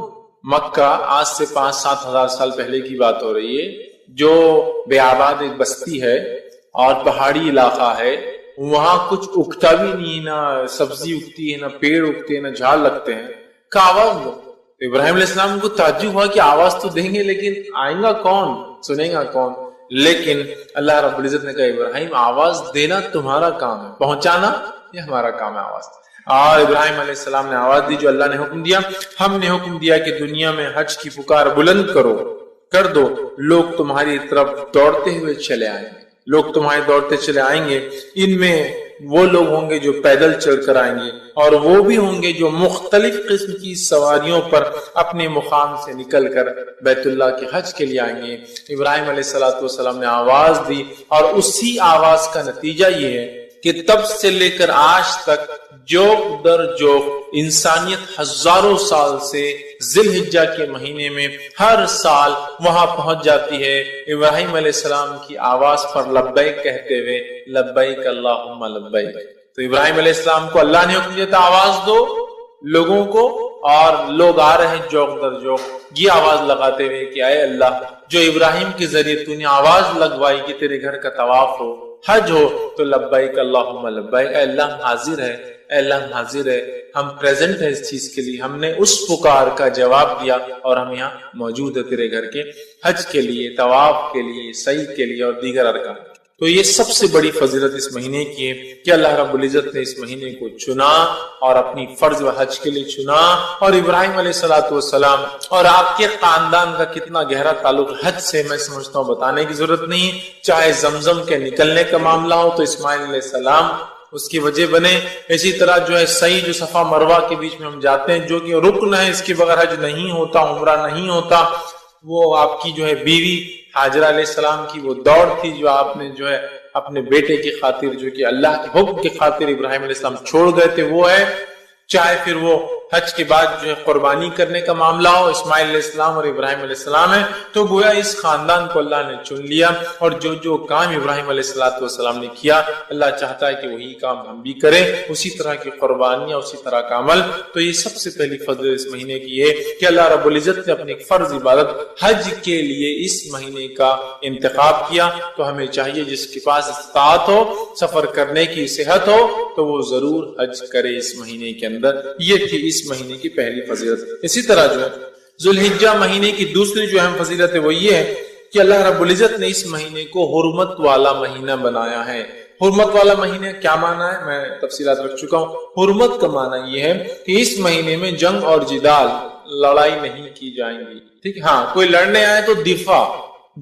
مکہ آج سے 5-7 ہزار سال پہلے کی بات ہو رہی ہے، جو بے آباد ایک بستی ہے اور پہاڑی علاقہ ہے، وہاں کچھ اگتا بھی نہیں، نہ سبزی اگتی ہے، نہ پیڑ اگتے ہیں، نہ جھاڑ لگتے ہیں، کہ آواز دو۔ ابراہیم علیہ السلام کو تعجب ہوا کہ آواز تو دیں گے لیکن آئیں گا کون، سنیں گا کون؟ لیکن اللہ رب العزت نے کہا ابراہیم آواز دینا تمہارا کام ہے، پہنچانا یہ ہمارا کام ہے آواز۔ اور ابراہیم علیہ السلام نے آواز دی جو اللہ نے حکم دیا، ہم نے حکم دیا کہ دنیا میں حج کی پکار بلند کر دو، لوگ تمہاری طرف دوڑتے ہوئے چلے آئیں گے، لوگ تمہارے دوڑتے چلے آئیں گے، ان میں وہ لوگ ہوں گے جو پیدل چل کر آئیں گے، اور وہ بھی ہوں گے جو مختلف قسم کی سواریوں پر اپنے مقام سے نکل کر بیت اللہ کے حج کے لیے آئیں گے۔ ابراہیم علیہ السلام نے آواز دی، اور اسی آواز کا نتیجہ یہ ہے کہ تب سے لے کر آج تک جوق در جوق انسانیت ہزاروں سال سے ذوالحجہ کے مہینے میں ہر سال وہاں پہنچ جاتی ہے ابراہیم علیہ السلام کی آواز پر لبیک کہتے ہوئے، لبیک اللہم لبیک۔ تو ابراہیم علیہ السلام کو اللہ نے حکم دیا تھا آواز دو لوگوں کو، اور لوگ آ رہے ہیں جوق در جوق یہ آواز لگاتے ہوئے کہ اے اللہ جو ابراہیم کے ذریعے تو نے آواز لگوائی کہ تیرے گھر کا طواف ہو، حج ہو، تو لبیک اللہم لبیک، اے اللہ ہم حاضر ہے، اے اللہ ہم حاضر ہے، ہم پریزنٹ ہے اس چیز کے لیے، ہم نے اس پکار کا جواب دیا اور ہم یہاں موجود ہے تیرے گھر کے حج کے لیے، طواف کے لیے، سعی کے لیے اور دیگر ارکان۔ تو یہ سب سے بڑی فضیلت اس مہینے کی ہے کہ اللہ رب العزت نے اس مہینے کو چنا اور اپنی فرض و حج کے لیے چنا، اور ابراہیم علیہ السلام اور آپ کے خاندان کا کتنا گہرا تعلق حج سے میں سمجھتا ہوں بتانے کی ضرورت نہیں، چاہے زمزم کے نکلنے کا معاملہ ہو تو اسماعیل علیہ السلام اس کی وجہ بنے، اسی طرح جو ہے سعی جو صفا مروہ کے بیچ میں ہم جاتے ہیں جو کہ رکن ہے، اس کے بغیر حج نہیں ہوتا، عمرہ نہیں ہوتا، وہ آپ کی جو ہے بیوی حاجرہ علیہ السلام کی وہ دوڑ تھی جو آپ نے جو ہے اپنے بیٹے کی خاطر جو کہ اللہ کے حکم کی خاطر ابراہیم علیہ السلام چھوڑ گئے تھے وہ ہے، چاہے پھر وہ حج کے بعد جو ہے قربانی کرنے کا معاملہ ہو، اسماعیل علیہ السلام اور ابراہیم علیہ السلام ہے، تو گویا اس خاندان کو اللہ نے چن لیا، اور جو کام ابراہیم علیہ السلام نے کیا اللہ چاہتا ہے کہ وہی کام ہم بھی کریں، اسی طرح کی قربانیاں، اسی طرح کا عمل۔ تو یہ سب سے پہلی فضل اس مہینے کی ہے کہ اللہ رب العزت نے اپنی ایک فرض عبادت حج کے لیے اس مہینے کا انتخاب کیا، تو ہمیں چاہیے جس کے پاس استطاعت ہو، سفر کرنے کی صحت ہو، تو وہ ضرور حج کرے اس مہینے کے اندر۔ یہ تھی اس مہینے کی پہلی فضیلت۔ اسی طرح جو ہے ذوالحجہ مہینے کی دوسری جو اہم فضیلت ہے وہ یہ ہے کہ اللہ رب العزت نے اس مہینے کو حرمت والا مہینہ بنایا ہے۔ حرمت والا مہینہ کیا معنی ہے میں تفصیلات رکھ چکا ہوں۔ حرمت کا معنی یہ ہے کہ اس مہینے میں جنگ اور جدال، لڑائی نہیں کی جائیں گی، ٹھیک، ہاں کوئی لڑنے آئے تو دفاع،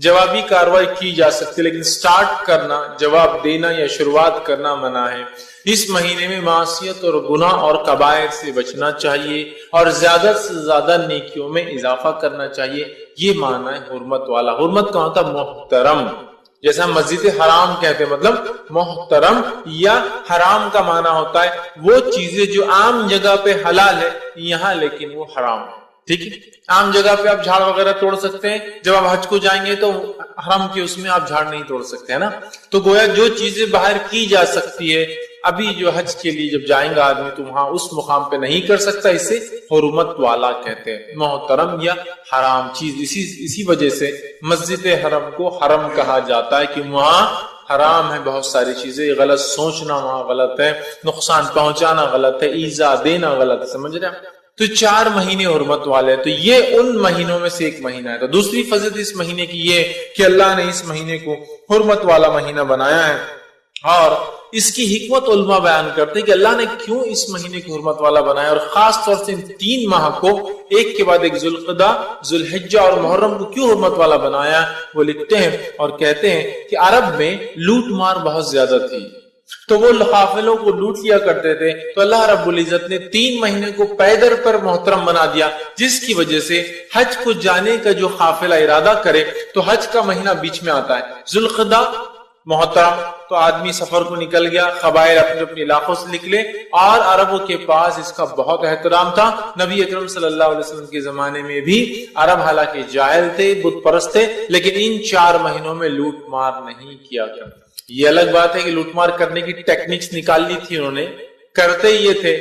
جوابی کاروائی کی جا سکتی، لیکن سٹارٹ کرنا، جواب دینا یا شروعات کرنا منع ہے۔ اس مہینے میں معصیت اور گناہ اور کبائر سے بچنا چاہیے اور زیادہ سے زیادہ نیکیوں میں اضافہ کرنا چاہیے، یہ معنی ہے حرمت والا۔ حرمت کا ہوتا محترم، جیسا مسجد حرام کہتے ہیں، مطلب محترم، یا حرام کا معنی ہوتا ہے وہ چیزیں جو عام جگہ پہ حلال ہے یہاں لیکن وہ حرام ہے، ٹھیک ہے۔ عام جگہ پہ آپ جھاڑ وغیرہ توڑ سکتے ہیں، جب آپ حج کو جائیں گے تو حرم کے اس میں آپ جھاڑ نہیں توڑ سکتے ہیں نا۔ تو گویا جو چیزیں باہر کی جا سکتی ہے ابھی جو حج کے لیے جب جائیں گا آدمی تو وہاں اس مقام پہ نہیں کر سکتا، اسے حرمت والا کہتے ہیں، محترم یا حرام چیز۔ اسی وجہ سے مسجد حرم کو حرم کہا جاتا ہے کہ وہاں حرام ہے بہت ساری چیزیں، غلط سوچنا وہاں غلط ہے، نقصان پہنچانا غلط ہے، ایذا دینا غلط ہے، سمجھ رہے ہیں؟ تو 4 مہینے حرمت والے، تو یہ ان مہینوں میں سے ایک مہینہ ہے۔ تو دوسری فضیلت اس مہینے کی یہ کہ اللہ نے اس مہینے کو حرمت والا مہینہ بنایا ہے، اور اس کی حکمت علماء بیان کرتے ہیں کہ اللہ نے کیوں اس مہینے کو حرمت والا بنایا، اور خاص طور سے ان 3 ماہ کو ایک کے بعد ایک ذوالقعدہ، ذوالحجہ اور محرم کو کیوں حرمت والا بنایا۔ وہ لکھتے ہیں اور کہتے ہیں کہ عرب میں لوٹ مار بہت زیادہ تھی، تو وہ قافلوں کو لوٹ لیا کرتے تھے، تو اللہ رب العزت نے 3 مہینے کو پیدر پر محترم بنا دیا، جس کی وجہ سے حج کو جانے کا جو قافلہ ارادہ کرے تو حج کا مہینہ بیچ میں آتا ہے، ذوالقعدہ محترم، تو آدمی سفر کو نکل گیا، قبائل اپنے اپنے علاقوں سے نکلے، اور عربوں کے پاس اس کا بہت احترام تھا۔ نبی اکرم صلی اللہ علیہ وسلم کے زمانے میں بھی عرب حالانکہ جاہل تھے، بت پرست تھے، لیکن ان 4 مہینوں میں لوٹ مار نہیں کیا کرتے۔ یہ الگ بات ہے کہ لوٹ مار کرنے کی ٹیکنکس نکال لی تھی انہوں نے، کرتے یہ تھے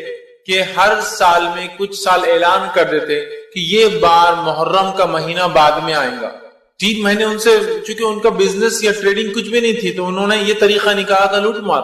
کہ ہر سال میں کچھ سال اعلان کر دیتے کہ یہ بار محرم کا مہینہ بعد میں آئے گا۔ 3 مہینے ان سے، چونکہ ان کا بزنس یا ٹریڈنگ کچھ بھی نہیں تھی، تو انہوں نے یہ طریقہ نکالا تھا لوٹ مار۔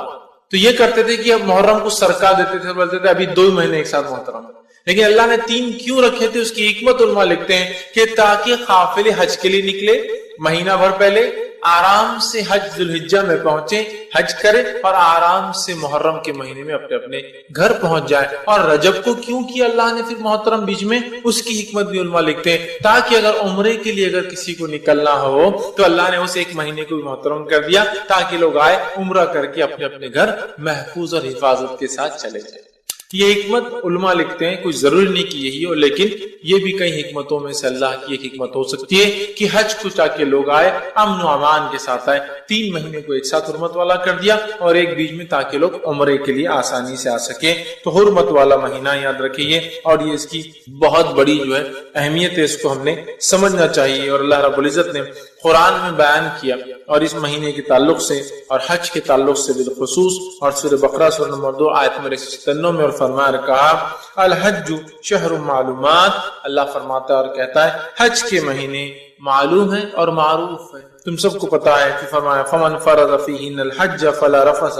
تو یہ کرتے تھے کہ اب محرم کو سرکا دیتے تھے، بولتے تھے ابھی 2 مہینے ایک ساتھ محترم، لیکن اللہ نے 3 کیوں رکھے تھے، اس کی حکمت علماء لکھتے ہیں کہ تاکہ قافلے حج کے لیے نکلے مہینہ بھر پہلے، آرام سے حج ذوالحجہ میں پہنچے، حج کرے، اور آرام سے محرم کے مہینے میں اپنے اپنے گھر پہنچ جائے۔ اور رجب کو کیوں کیا اللہ نے پھر محترم بیچ میں، اس کی حکمت بھی علماء لکھتے ہیں تاکہ اگر عمرے کے لیے اگر کسی کو نکلنا ہو تو اللہ نے اس 1 مہینے کو بھی محترم کر دیا تاکہ لوگ آئے عمرہ کر کے اپنے اپنے گھر محفوظ اور حفاظت کے ساتھ چلے جائیں۔ یہ حکمت علماء لکھتے ہیں، کوئی ضروری نہیں کہ یہی ہو، لیکن یہ بھی کئی حکمتوں میں سے اللہ کی ایک حکمت ہو سکتی ہے کہ حج کو تاکہ لوگ آئے امن و امان کے ساتھ آئے، 3 مہینے کو ایک ساتھ حرمت والا کر دیا، اور ایک بیچ میں تاکہ لوگ عمرے کے لیے آسانی سے آ سکیں۔ تو حرمت والا مہینہ یاد رکھیے، اور یہ اس کی بہت بڑی جو ہے اہمیت ہے، اس کو ہم نے سمجھنا چاہیے۔ اور اللہ رب العزت نے قرآن میں بیان کیا، اور اس مہینے کے تعلق سے اور حج کے تعلق سے بالخصوص، اور سورہ بقرہ سورہ نمبر 2 آیت نمبر 197 میں اور فرمایا کہا الحج شہر معلومات، اللہ فرماتا ہے اور کہتا ہے حج کے مہینے معلوم ہے اور معروف ہے، تم سب کو پتا ہے کہ فرمایا فمن فرض فیہن الحج فلا رفث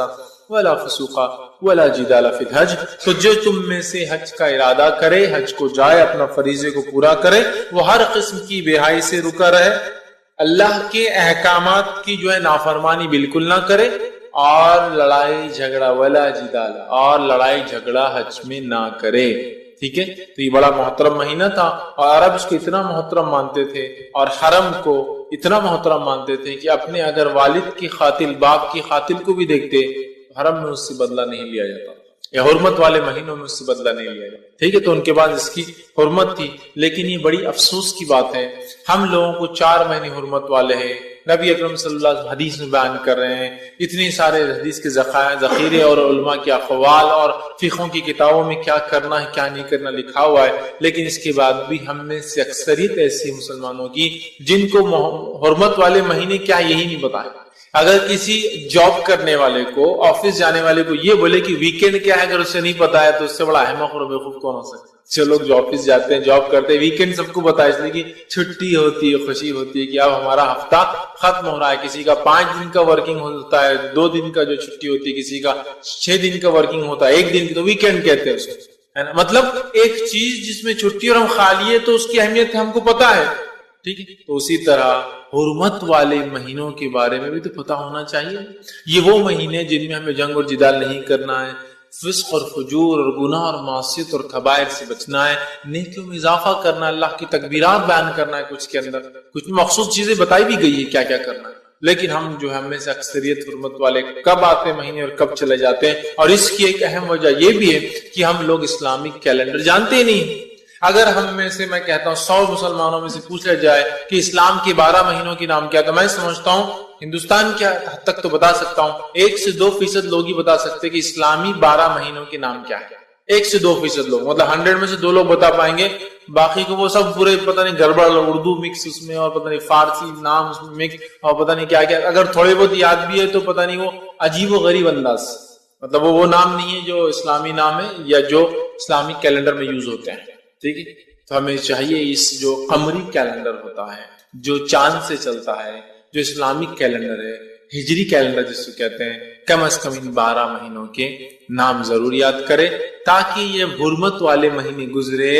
ولا فسوق ولا جدال فی الحج، تو جو تم میں سے حج کا ارادہ کرے، حج کو جائے، اپنا فریضے کو پورا کرے، وہ ہر قسم کی بے حیائی سے رکا رہے، اللہ کے احکامات کی جو ہے نافرمانی بالکل نہ کرے، اور لڑائی جھگڑا ولا جدال، اور لڑائی جھگڑا حج میں نہ کرے۔ ٹھیک ہے، تو یہ بڑا محترم مہینہ تھا، اور عرب اس کو اتنا محترم مانتے تھے، اور حرم کو اتنا محترم مانتے تھے کہ اپنے اگر والد کی قاتل، باپ کی قاتل کو بھی دیکھتے، حرم میں اس سے بدلہ نہیں لیا جاتا، یا حرمت والے مہینوں میں اس سے بدلہ نہیں لیا جاتا۔ ٹھیک ہے، تو ان کے بعد اس کی حرمت تھی، لیکن یہ بڑی افسوس کی بات ہے، ہم لوگوں کو 4 مہینے حرمت والے ہیں، نبی اکرم صلی اللہ علیہ وسلم حدیث میں بیان کر رہے ہیں، اتنی سارے حدیث کے ذخیرے اور علماء کے اقوال اور فقہوں کی کتابوں میں کیا کرنا ہے کیا نہیں کرنا لکھا ہوا ہے، لیکن اس کے بعد بھی ہم میں سے اکثریت ایسی مسلمانوں کی جن کو حرمت والے مہینے کیا یہی نہیں پتا ہے۔ اگر کسی جاب کرنے والے کو، آفس جانے والے کو یہ بولے کہ ویکینڈ کیا ہے، اگر اسے نہیں پتا ہے تو اس سے بڑا احمق اور بیوقوف کون ہو سکتا ہے؟ جو لوگ جو آفس جاتے ہیں، جاب کرتے ہیں، ویکینڈ سب کو پتا ہے، اس لیے کہ چھٹی ہوتی ہے، خوشی ہوتی ہے کہ اب ہمارا ہفتہ ختم ہو رہا ہے، کسی کا 5 دن کا ورکنگ ہوتا ہے، 2 دن کا جو چھٹی ہوتی ہے، کسی کا 6 دن کا ورکنگ ہوتا ہے، 1 دن کی تو ویکینڈ کہتے ہیں اس کو، ہے نا؟ مطلب ایک چیز جس میں چھٹی اور ہم خالی ہے تو اس کی اہمیت ہم کو پتا ہے۔ ٹھیک ہے، تو اسی طرح حرمت والے مہینوں کے بارے میں بھی تو پتا ہونا چاہیے۔ یہ وہ مہینے جن میں ہمیں جنگ اور جدال نہیں کرنا ہے، فسق اور فجور اور گناہ اور معصیت اور کبائر سے بچنا ہے، نیکیوں میں اضافہ کرنا ہے، اللہ کی تکبیرات بیان کرنا ہے، کچھ کے اندر کچھ مخصوص چیزیں بتائی بھی گئی ہے کیا کیا کرنا ہے، لیکن ہم جو ہم میں سے اکثریت حرمت والے کب آتے مہینے اور کب چلے جاتے ہیں۔ اور اس کی ایک اہم وجہ یہ بھی ہے کہ ہم لوگ اسلامک کیلنڈر جانتے ہی نہیں۔ اگر ہم میں سے، میں کہتا ہوں 100 مسلمانوں میں سے پوچھا جائے کہ اسلام کے 12 مہینوں کے نام کیا، تو میں سمجھتا ہوں ہندوستان کے حد تک تو بتا سکتا ہوں 1 سے 2% لوگ ہی بتا سکتے کہ اسلامی 12 مہینوں کے نام کیا ہے۔ 1 سے 2% لوگ، مطلب 100 میں سے 2 لوگ بتا پائیں گے، باقی کو وہ سب پورے پتہ نہیں گڑبڑ، اردو مکس اس میں، اور پتہ نہیں فارسی نام اس میں مکس، اور پتہ نہیں کیا کیا، اگر تھوڑے بہت یاد بھی ہے تو پتہ نہیں وہ عجیب و غریب انداز۔ مطلب وہ نام نہیں ہے جو اسلامی نام ہے یا جو اسلامی کیلنڈر میں یوز ہوتے ہیں، ٹھیک ہے؟ تو ہمیں چاہیے اس جو قمری کیلنڈر ہوتا ہے، جو چاند سے چلتا ہے، جو اسلامک کیلنڈر ہے، ہجری کیلنڈر جس کو کہتے ہیں، کم از کم ان 12 مہینوں کے نام ضرور یاد کرے تاکہ یہ حرمت والے مہینے گزرے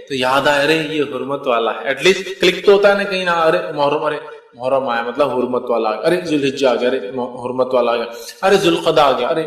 تو یاد آئے، ارے یہ حرمت والا ہے، ایٹ لیسٹ کلک تو ہوتا ہے نا کہیں نہ، ارے محرم آیا مطلب حرمت والا آ گیا، ارے ذوالحجہ آ گیا، ارے حرمت والا آ گیا، ارے ذوالقعدہ آ گیا، ارے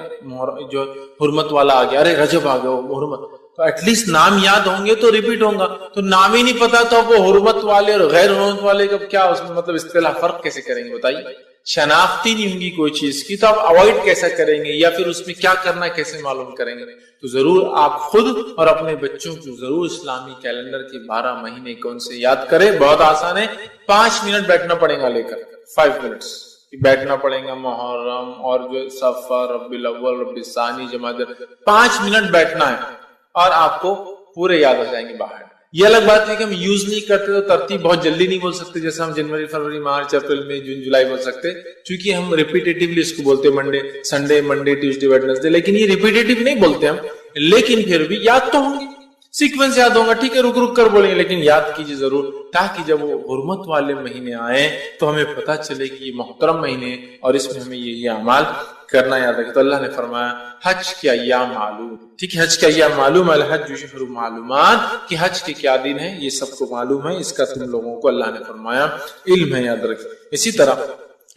جو حرمت والا آ گیا، ارے رجب آ گیا وہ حرمت، تو ایٹ لیسٹ نام یاد ہوں گے تو ریپیٹ ہوگا، تو نام ہی نہیں پتا تو وہ حرمت والے اور غیر حرمت والے کا کیا اس میں مطلب اصطلاح فرق کیسے کریں گے بتائیے؟ شناختی نہیں ہوں گی کوئی چیز کی تو آپ اوائڈ کیسے کریں گے، یا پھر اس میں کیا کرنا کیسے معلوم کریں گے؟ تو ضرور آپ خود اور اپنے بچوں کو ضرور اسلامی کیلنڈر کے 12 مہینے کون سے یاد کریں، بہت آسان ہے، 5 منٹ بیٹھنا پڑے گا لے کر، 5 منٹس بیٹھنا پڑے گا، محرم اور جو صفر، ربیع الاول، ربیع الثانی، جمادی، 5 منٹ بیٹھنا ہے اور آپ کو پورے یاد ہو جائیں گے باہر۔ یہ الگ بات ہے کہ ہم یوز نہیں کرتے تو ترتیب بہت جلدی نہیں بول سکتے، جیسے ہم جنوری، فروری، مارچ، اپریل، مئی، جون، جولائی بول سکتے، چونکہ ہم ریپیٹیٹیولی اس کو بولتے ہیں، Monday, Sunday, Monday, Tuesday, Wednesday, لیکن یہ ریپیٹیٹیو نہیں بولتے ہم، لیکن پھر بھی یاد تو ہوں گے، سیکوینس یاد ہوگا، ٹھیک ہے، رک رک کر بولیں گے لیکن یاد کیجیے ضرور، تاکہ جب وہ حرمت والے مہینے آئیں تو ہمیں پتا چلے کہ یہ محترم مہینے اور اس میں ہمیں یہ اعمال کرنا یاد رکھے۔ تو اللہ نے فرمایا حج کے ایام معلوم، ٹھیک ہے، حج کے ایام معلوم، الحج شہر معلومات، کہ حج کے کیا دن ہیں یہ سب کو معلوم ہے، اس کا تم لوگوں کو اللہ نے فرمایا علم ہے، یاد رکھے۔ اسی طرح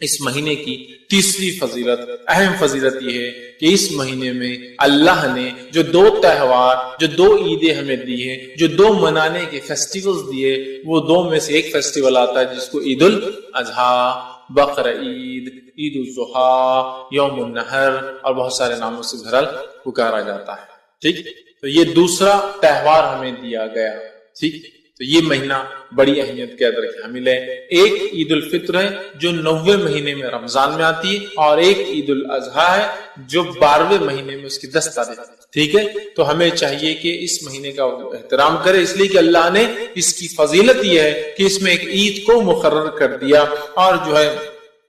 اس مہینے کی تیسری فضیلت، اہم فضیلت یہ ہے کہ اس مہینے میں اللہ نے جو 2 تہوار، جو 2 عیدیں ہمیں دی ہیں، جو 2 منانے کے فیسٹیولز دیے، وہ 2 میں سے ایک فیسٹیول آتا ہے جس کو عید الاضحیٰ، بقر عید، عید الاضحیٰ، یوم النحر اور بہت سارے ناموں سے بھرل پکارا جاتا ہے، ٹھیک؟ تو یہ دوسرا تہوار ہمیں دیا گیا، ٹھیک؟ تو یہ مہینہ بڑی اہمیت کے اندر حامل ہے۔ ایک عید الفطر ہے جو 9ویں مہینے میں رمضان میں آتی ہے، اور ایک عید الاضحیٰ ہے جو 12ویں مہینے میں اس کی 10 تاریخ، ٹھیک ہے؟ تو ہمیں چاہیے کہ اس مہینے کا احترام کرے، اس لیے کہ اللہ نے اس کی فضیلت یہ ہے کہ اس میں ایک عید کو مقرر کر دیا، اور جو ہے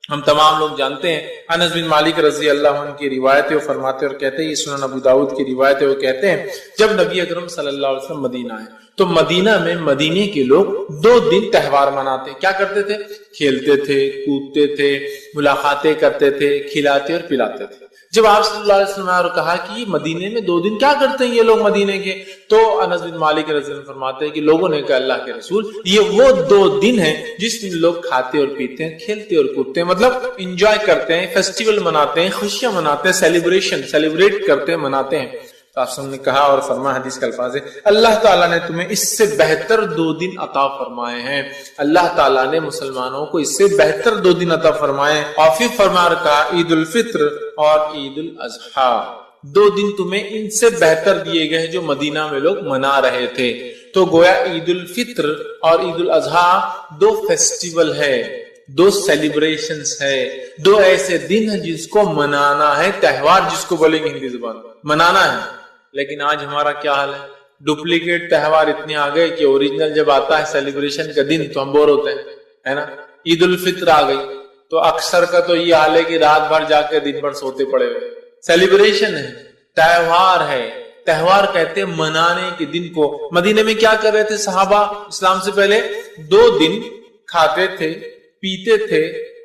ہم تمام لوگ جانتے ہیں، انس بن مالک رضی اللہ عنہ کی روایت ہے، وہ فرماتے اور کہتے ہیں، یہ سنن ابو داؤد کی روایت ہے، وہ کہتے ہیں جب نبی اکرم صلی اللہ علیہ وسلم مدینہ آئے تو مدینہ میں مدینے کے لوگ 2 دن تہوار مناتے، کیا کرتے تھے؟ کھیلتے تھے، کودتے تھے، ملاقاتیں کرتے تھے، کھلاتے اور پلاتے تھے۔ جب آپ صلی اللہ علیہ وسلم نے کہا کہ مدینے میں 2 دن کیا کرتے ہیں یہ لوگ مدینے کے، تو انس بن مالک رضی اللہ عنہ فرماتے ہیں کہ لوگوں نے کہا اللہ کے رسول یہ وہ 2 دن ہیں جس میں لوگ کھاتے اور پیتے ہیں، کھیلتے اور کودتے ہیں، مطلب انجوائے کرتے ہیں، فیسٹیول مناتے ہیں، خوشیاں مناتے ہیں، سیلیبریٹ کرتے ہیں، مناتے ہیں۔ تو آپ نے کہا اور فرمایا، حدیث کا الفاظ ہے، اللہ تعالیٰ نے تمہیں اس سے بہتر 2 دن عطا فرمائے ہیں، اللہ تعالیٰ نے مسلمانوں کو اس سے بہتر 2 دن عطا فرمائے، اور پھر فرما رکھا عید الفطر اور عید الاضحیٰ، 2 دن تمہیں ان سے بہتر دیے گئے جو مدینہ میں لوگ منا رہے تھے۔ تو گویا عید الفطر اور عید الاضحیٰ 2 فیسٹیول ہے، 2 سیلیبریشنز ہے، 2 ایسے دن ہیں جس کو منانا ہے، تہوار جس کو بولیں گے ہندی زبان منانا ہے۔ لیکن آج ہمارا کیا حال ہے؟ ڈپلیکیٹ تہوار اتنے آ گئے کہ اوریجنل جب آتا ہے سیلیبریشن کا دن تو ہم بور ہوتے ہیں، ہے نا؟ عید الفطر آ گئی تو اکثر کا تو یہ حال ہے کہ رات بھر جا کے دن بھر سوتے پڑے ہوئے۔ سیلیبریشن ہے، تہوار ہے، تہوار کہتے ہیں منانے کے دن کو۔ مدینے میں کیا کر رہے تھے صحابہ اسلام سے پہلے؟ 2 دن کھاتے تھے، پیتے تھے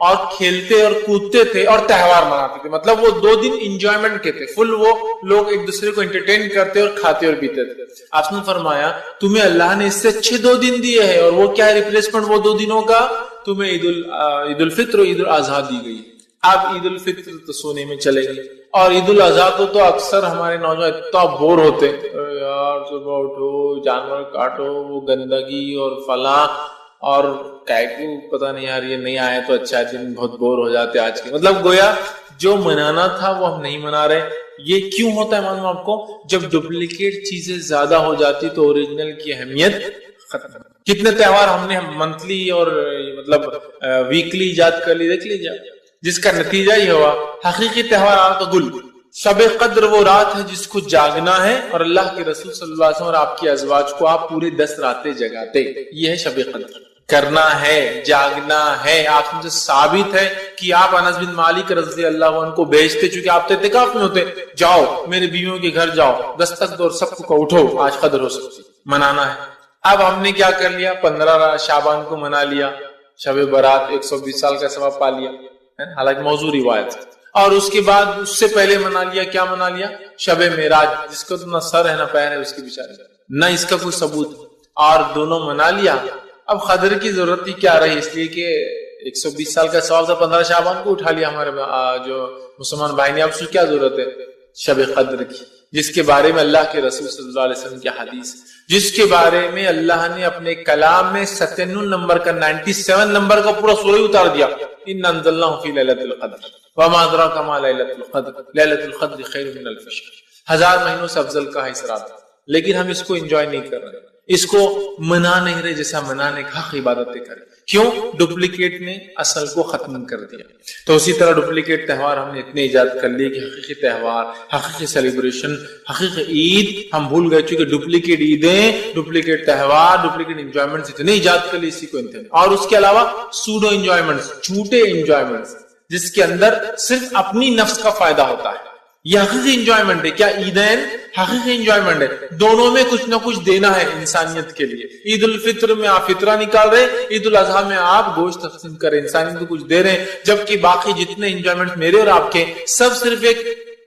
اور کھیلتے اور کودتے تھے اور تہوار مناتے تھے، مطلب وہ 2 دن انجوائمنٹ کے تھے، فل وہ لوگ ایک دوسرے کو انٹرٹین کرتے اور کھاتے اور پیتے تھے۔ آپ نے فرمایا تمہیں اللہ نے اس سے اچھے 2 دن دیے ہیں، اور وہ کیا ہے ریپلیسمنٹ وہ 2 دنوں کا؟ تمہیں عید الفطر اور عید الاضحیٰ دی گئی۔ اب عید الفطر تو سونے میں چلے گی، اور عید الاضحیٰ تو اکثر ہمارے نوجوان اتنا بور ہوتے یار، صبح اٹھو، جانور کاٹو، وہ گندگی اور فلاں، اور پتہ نہیں یار یہ نہیں آئے تو اچھا دن، بہت بور ہو جاتے آج کے، مطلب گویا جو منانا تھا وہ ہم نہیں منا رہے۔ یہ کیوں ہوتا ہے معلوم آپ کو؟ جب ڈپلیکیٹ چیزیں زیادہ ہو جاتی تو اوریجنل کی اہمیت ختم۔ کتنے تہوار ہم نے منتھلی اور مطلب ویکلی ایجاد کر لی، دیکھ لیجیے، جس کا نتیجہ یہ ہوا حقیقی تہوار آ تو گل۔ شب قدر وہ رات ہے جس کو جاگنا ہے، اور اللہ کے رسول صلی اللہ علیہ وسلم اور آپ کی ازواج کو آپ پورے 10 راتیں جگاتے، یہ ہے شب قدر۔ کرنا ہے، جاگنا ہے۔ آپ سے ثابت ہے کہ آپ انس بن مالک رضی اللہ عنہ کو بھیجتے، چونکہ آپ تو اعتکاف میں ہوتے، جاؤ میرے بیویوں کے گھر جاؤ، دستک دو اور سب کو اٹھو، آج قدر ہو سکتی، منانا ہے۔ اب ہم نے کیا کر لیا، 15 شعبان کو منا لیا، شب برات 120 سال کا ثواب پا لیا، حالانکہ موضوع روایت ہے۔ اور اس کے بعد اس سے پہلے منا لیا، کیا منا لیا؟ شب معراج، جس کو تو نہ سر ہے نہ پیر ہے اس کی بیچارے، نہ اس کا کوئی ثبوت، اور دونوں منا لیا۔ اب قدر کی ضرورت ہی کیا رہی، اس لیے کہ 120 سال کا ثواب تھا، 15 شعبان کو اٹھا لیا ہمارے جو مسلمان بھائی نے، اب اس کی کیا ضرورت ہے شب قدر کی، جس کے بارے میں اللہ کے رسول صلی اللہ علیہ وسلم کی حدیث، جس کے بارے میں اللہ نے اپنے کلام میں 97 نمبر کا 97 نمبر کا پورا سورہ اتار دیا، ان انزلناہ فی لیلۃ القدر وما ادراک ما لیلۃ القدر لیلۃ القدر خیر من الف شہر، 1000 مہینوں سے افضل کا ہے اس رات، لیکن ہم اس کو انجوائے نہیں کر رہے، اس کو منا نہیں رہے جیسا منانے کا حق عبادتیں کریں۔ کیوں؟ ڈپلیکیٹ نے اصل کو ختم کر دیا۔ تو اسی طرح ڈپلیکیٹ تہوار ہم نے اتنے ایجاد کر لیے کہ حقیقی تہوار، حقیقی سیلیبریشن، حقیقی عید ہم بھول گئے، چونکہ ڈپلیکیٹ عیدیں، ڈپلیکیٹ تہوار، ڈپلیکیٹ انجوائمنٹس اتنے ایجاد کر لیے اسی کو انتہا، اور اس کے علاوہ سوڈو انجوائمنٹس، جھوٹے انجوائمنٹس، جس کے اندر صرف اپنی نفس کا فائدہ ہوتا ہے۔ یہ حقیقی انجوائمنٹ ہے کیا؟ عیدین حقیقی انجوائمنٹ ہے، دونوں میں کچھ نہ کچھ دینا ہے انسانیت کے لیے۔ عید الفطر میں آپ فطرہ نکال رہے، عید الاضحیٰ میں آپ گوشت تقسیم کریں، انسانیت کو کچھ دے رہے ہیں، جبکہ باقی جتنے انجوائمنٹ میرے اور آپ کے سب صرف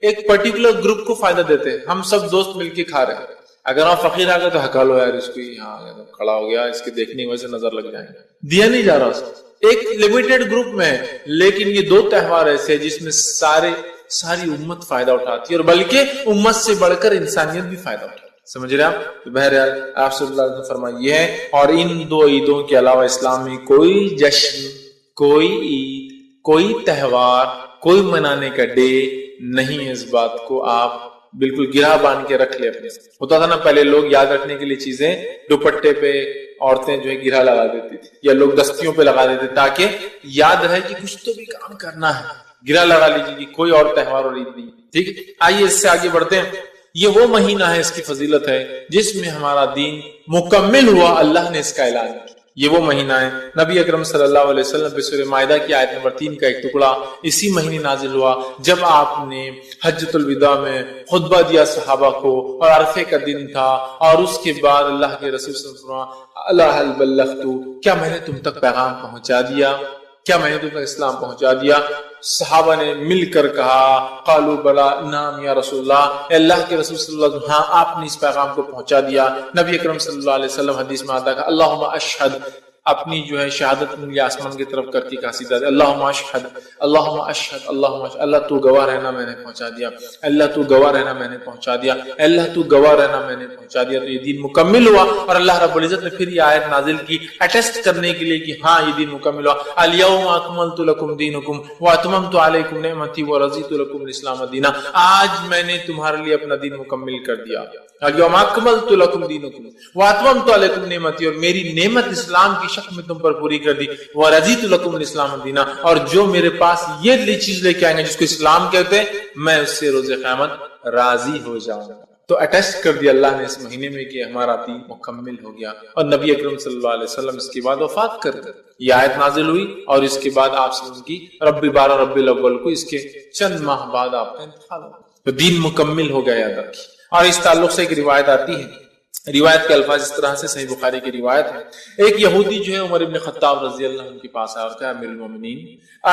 ایک پرٹیکولر گروپ کو فائدہ دیتے ہیں، ہم سب دوست مل کے کھا رہے ہیں۔ اگر آپ فقیر آ گئے تو ہکا لو یار اس کو، ہاں کھڑا ہو گیا، اس کے دیکھنے کی وجہ سے نظر لگ جائیں گے، دیا نہیں جا رہا اس کو، ایک لمیٹڈ گروپ میں ہے۔ لیکن یہ دو تہوار ایسے جس میں ساری امت فائدہ اٹھاتی ہے، اور بلکہ امت سے بڑھ کر انسانیت بھی فائدہ اٹھاتی ہے، سمجھ رہے آپ؟ تو بہرحال آپ صلی اللہ علیہ وسلم فرمائیے ہے، اور ان دو عیدوں کے علاوہ اسلام میں کوئی جشن، کوئی عید، کوئی تہوار، کوئی منانے کا ڈے نہیں ہے۔ اس بات کو آپ بالکل گرہ باندھ کے رکھ لے اپنے سے۔ ہوتا تھا نا پہلے لوگ یاد رکھنے کے لیے چیزیں دوپٹے پہ عورتیں جو ہے گرہ لگا دیتی تھی، یا لوگ دستیوں پہ لگا دیتے تاکہ یاد رہے کہ کچھ تو بھی کام کرنا ہے، گرہ لگا لیجیے کہ کوئی اور تہوار اور عید نہیں۔ ٹھیک ہے، آئیے اس سے آگے بڑھتے ہیں۔ یہ وہ مہینہ ہے، اس کی فضیلت ہے جس میں ہمارا دین مکمل ہوا، اللہ نے اس کا اعلان کیا۔ یہ وہ مہینہ ہے، نبی اکرم صلی اللہ علیہ وسلم پہ سورہ مائدہ کی آیت نمبر 3 کا ایک ٹکڑا اسی مہینے نازل ہوا جب آپ نے حجۃ الوداع میں خطبہ دیا صحابہ کو، اور عرفے کا دن تھا، اور اس کے بعد اللہ کے رسول صلی اللہ علیہ وسلم، الا هل بلغت، کیا میں نے تم تک پیغام پہنچا دیا؟ کیا میں نے تم تک اسلام پہنچا دیا؟ صحابہ نے مل کر کہا، قالوا بلا، نعم یا رسول اللہ، اے اللہ کے رسول صلی اللہ علیہ وسلم، ہاں آپ نے اس پیغام کو پہنچا دیا۔ نبی اکرم صلی اللہ علیہ وسلم حدیث میں آتا ہے، اللہم اشہد، اپنی جو ہے شہادت انگلی آسمان کی طرف کر کے کہا سیدھا، اللہم اشہد، اللہم اشہد، اللہم اشہد، اللہ تو گواہ رہنا میں نے پہنچا دیا، اللہ تو گواہ رہنا میں نے پہنچا دیا، اللہ تو گواہ رہنا میں نے پہنچا دیا۔ تو یہ دین مکمل ہوا، اور اللہ رب العزت نے پھر یہ آیت نازل کی اٹیسٹ کرنے کے لیے کہ ہاں یہ دین مکمل ہوا، الیوم اکملت لکم دینکم واتممت علیکم نعمتی ورضیت لکم الاسلام دینا، آج میں نے تمہارے لیے اپنا دین مکمل کر دیا، الیوم اکملت لکم دینکم واتممت علیکم نعمتی، اور میری نعمت اسلام کی شکل میں تم پر پوری کر دی، ورضیت لکم الاسلام دینا، اور جو میرے پاس یہ چیز لے کے آئیں گے جس کو اسلام کہتے ہیں، میں اس سے روز قیامت راضی ہو جاؤں گا۔ تو اٹیسٹ کر دیا اللہ نے اس مہینے میں کہ ہمارا دین مکمل ہو گیا، اور نبی اکرم صلی اللہ علیہ وسلم اس کے بعد وفات کر گئے۔ یہ آیت نازل ہوئی، اور اس کے بعد آپ سے ان کی ربی 12 ربی الاول کو اس کے چند ماہ بعد آپ کا انتقال ہو گیا، تو دین مکمل ہو گیا، یاد رکھیے۔ اور اس تعلق سے ایک روایت آتی ہے، روایت کے الفاظ اس طرح سے، صحیح بخاری کی روایت ہے، ایک یہودی جو ہے عمر ابن خطاب رضی اللہ عنہ کے پاس آیا اور کہا، امیر المومنین،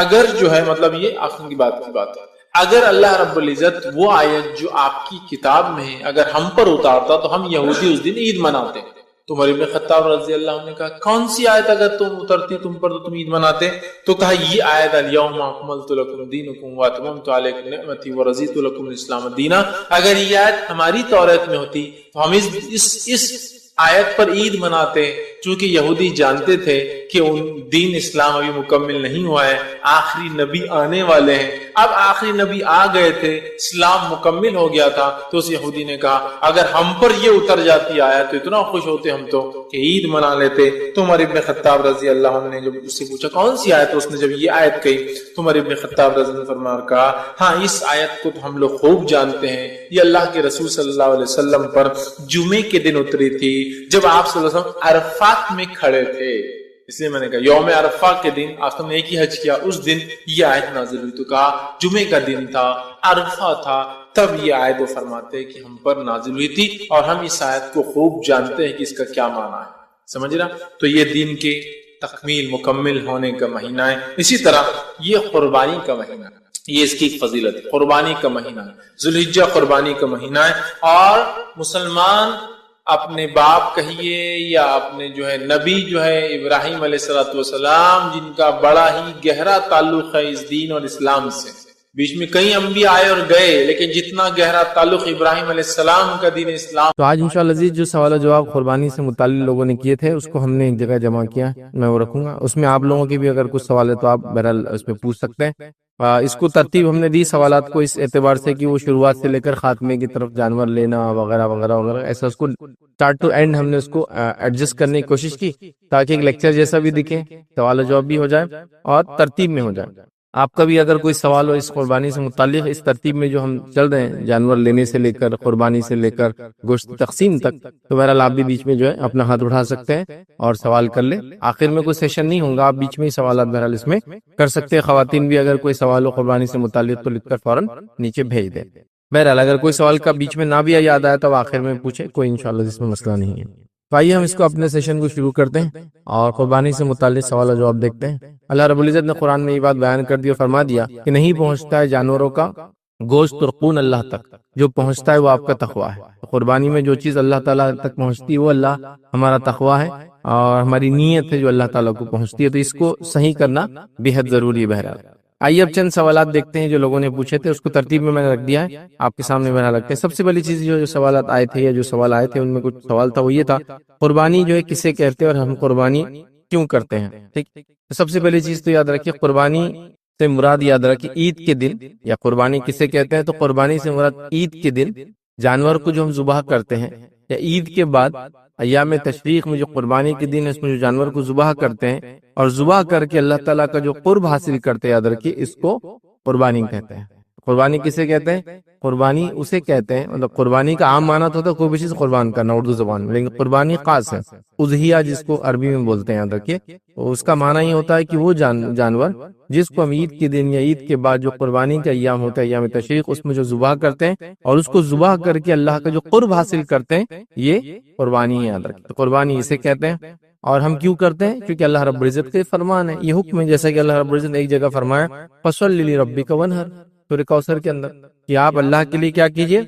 اگر جو ہے مطلب یہ آخر کی بات ہے، اگر اللہ رب العزت وہ آیت جو آپ کی کتاب میں ہے اگر ہم پر اتارتا تو ہم یہودی اس دن عید مناتے۔ تو عمر ابن خطاب رضی اللہ عنہ نے کہا، کون سی آیت اگر تم اترتی تم پر تو تم عید مناتے؟ تو کہا یہ آیت، الیوم اکملت لکم دینکم واتممت علیکم نعمتی ورضیت لکم الاسلام دینا، اگر یہ آیت ہماری توریت میں ہوتی تو ہم اس آیت پر عید مناتے، چونکہ یہودی جانتے تھے کہ ان دین اسلام ابھی مکمل نہیں ہوا ہے، آخری نبی آنے والے ہیں۔ اب آخری نبی آ گئے تھے، اسلام مکمل ہو گیا تھا، تو اس یہودی نے کہا اگر ہم پر یہ اتر جاتی آیت تو اتنا خوش ہوتے ہم تو کہ عید منا لیتے۔ تو عمر ابن خطاب رضی اللہ عنہ نے جب اس سے پوچھا کون سی آیت، اس نے جب یہ آیت کہی تو عمر ابن خطاب رضی اللہ عنہ نے فرمایا، کہا ہاں اس آیت کو تو ہم لوگ خوب جانتے ہیں، یہ اللہ کے رسول صلی اللہ علیہ وسلم پر جمعے کے دن اتری تھی جب آپ صلی اللہ علیہ وسلم عرفات میں کھڑے تھے۔ اس لیے میں نے کہا یوم عرفہ کے دن آخر نے ایک ہی حج کیا، اس دن یہ آیت نازل ہوئی، تو کہا جمعے کا دن تھا، عرفہ تھا، تب یہ آیت وہ فرماتے ہیں کہ ہم پر نازل ہوئی تھی، اور ہم اس آیت کو خوب جانتے ہیں کہ اس کا کیا معنی ہے، سمجھ رہا؟ تو یہ دین کے تکمیل مکمل ہونے کا مہینہ ہے۔ اسی طرح یہ قربانی کا مہینہ ہے، یہ اس کی فضیلت ہے، قربانی کا مہینہ ہے، ذوالحجہ قربانی کا مہینہ ہے، اور مسلمان اپنے باپ کہیے یا اپنے جو ہے نبی جو ہے ابراہیم علیہ السلام، جن کا بڑا ہی گہرا تعلق ہے اس دین اور اسلام سے، بیچ میں کئی انبیاء آئے اور گئے، لیکن جتنا گہرا تعلق ابراہیم علیہ السلام کا دین اسلام۔ تو آج انشاءاللہ عزیز جو سوال و جواب قربانی سے متعلق لوگوں نے کیے تھے، اس کو ہم نے ایک جگہ جمع کیا، میں وہ رکھوں گا، اس میں آپ لوگوں کے بھی اگر کچھ سوال ہے تو آپ بہرحال اس میں پوچھ سکتے ہیں۔ اس کو ترتیب ہم نے دی سوالات کو اس اعتبار سے کہ وہ شروعات سے لے کر خاتمے کی طرف جانور لینا وغیرہ وغیرہ وغیرہ، ایسا اس کو اسٹارٹ ٹو اینڈ ہم نے اس کو ایڈجسٹ کرنے کی کوشش کی تاکہ ایک لیکچر جیسا بھی دکھے، سوال و جواب بھی ہو جائے اور ترتیب میں ہو جائے۔ آپ کا بھی اگر کوئی سوال ہو اس قربانی سے متعلق، اس ترتیب میں جو ہم چل رہے ہیں جانور لینے سے لے کر قربانی سے لے کر گوشت تقسیم تک، تو بہرحال آپ بھی بیچ میں جو ہے اپنا ہاتھ اٹھا سکتے ہیں اور سوال کر لیں۔ آخر میں کوئی سیشن نہیں ہوگا، آپ بیچ میں ہی سوالات بہرحال اس میں کر سکتے ہیں۔ خواتین بھی اگر کوئی سوال ہو قربانی سے متعلق تو لکھ کر فوراً نیچے بھیج دیں۔ بہرحال اگر کوئی سوال کا بیچ میں نہ بھی یاد آیا تو آخر میں پوچھے، کوئی انشاءاللہ اس میں مسئلہ نہیں ہے۔ تو آئیے ہم اس کو اپنے سیشن کو شروع کرتے ہیں اور قربانی سے متعلق سوال و جواب دیکھتے ہیں۔ اللہ رب العزت نے قرآن میں یہ بات بیان کر دی اور فرما دیا کہ نہیں پہنچتا ہے جانوروں کا گوشت ترقون اللہ تک، جو پہنچتا ہے وہ آپ کا تقویٰ ہے۔ قربانی میں جو چیز اللہ تعالیٰ تک پہنچتی ہے وہ اللہ ہمارا تقویٰ ہے اور ہماری نیت ہے جو اللہ تعالیٰ کو پہنچتی ہے، تو اس کو صحیح کرنا بے حد ضروری ہے۔ بہرحال آئیے اب چند سوالات دیکھتے ہیں جو لوگوں نے پوچھے تھے، اس کو ترتیب میں نے رکھ دیا ہے آپ کے سامنے بہرحال رکھتے ہیں۔ سب سے پہلی چیز جو سوالات آئے تھے یا جو سوال آئے تھے ان میں کچھ سوال تھا، وہ یہ تھا قربانی جو ہے کسے کہتے ہیں اور ہم قربانی کیوں کرتے ہیں؟ ٹھیک، سب سے پہلی چیز تو یاد رکھیے قربانی سے مراد یاد رکھیے عید کے دن، یا قربانی کسے کہتے ہیں تو قربانی سے مراد عید کے دن جانور کو جو ہم ذبح کرتے ہیں، یا عید کے بعد ایام تشریق میں جو قربانی کے دن ہے اس میں جو جانور کو ذبح کرتے ہیں اور ذبح کر کے اللہ تعالیٰ کا جو قرب حاصل کرتے ہیں، یاد رکھیے اس کو قربانی کہتے ہیں۔ قربانی کسے کہتے ہیں؟ قربانی اسے کہتے ہیں، مطلب قربانی کا عام معنی تو ہوتا ہے کوئی بھی چیز قربان کرنا اردو زبان میں، لیکن قربانی خاص ہے، اضحیہ جس کو عربی میں بولتے ہیں، یاد رکھیے اس کا معنی یہ ہوتا ہے کہ وہ جانور جس کو ہم عید کے دن یا عید کے بعد جو قربانی کا ایام ہوتا ہے ایام تشریق، اس میں جو ذبح کرتے ہیں اور اس کو ذبح کر کے اللہ کا جو قرب حاصل کرتے ہیں، یہ قربانی ہے، یاد رکھیے۔ تو قربانی اسے کہتے ہیں۔ اور ہم کیوں کرتے ہیں؟ کیونکہ اللہ رب العزت کے فرمان ہے، یہ حکم ہے، جیسا کہ اللہ رب العزت نے ایک جگہ فرمایا فَصَلِّ لِرَبِّكَ وَانْحَرْ، سورہ کوثر کے اندر، کہ آپ اللہ کے لیے کیا کیجئے؟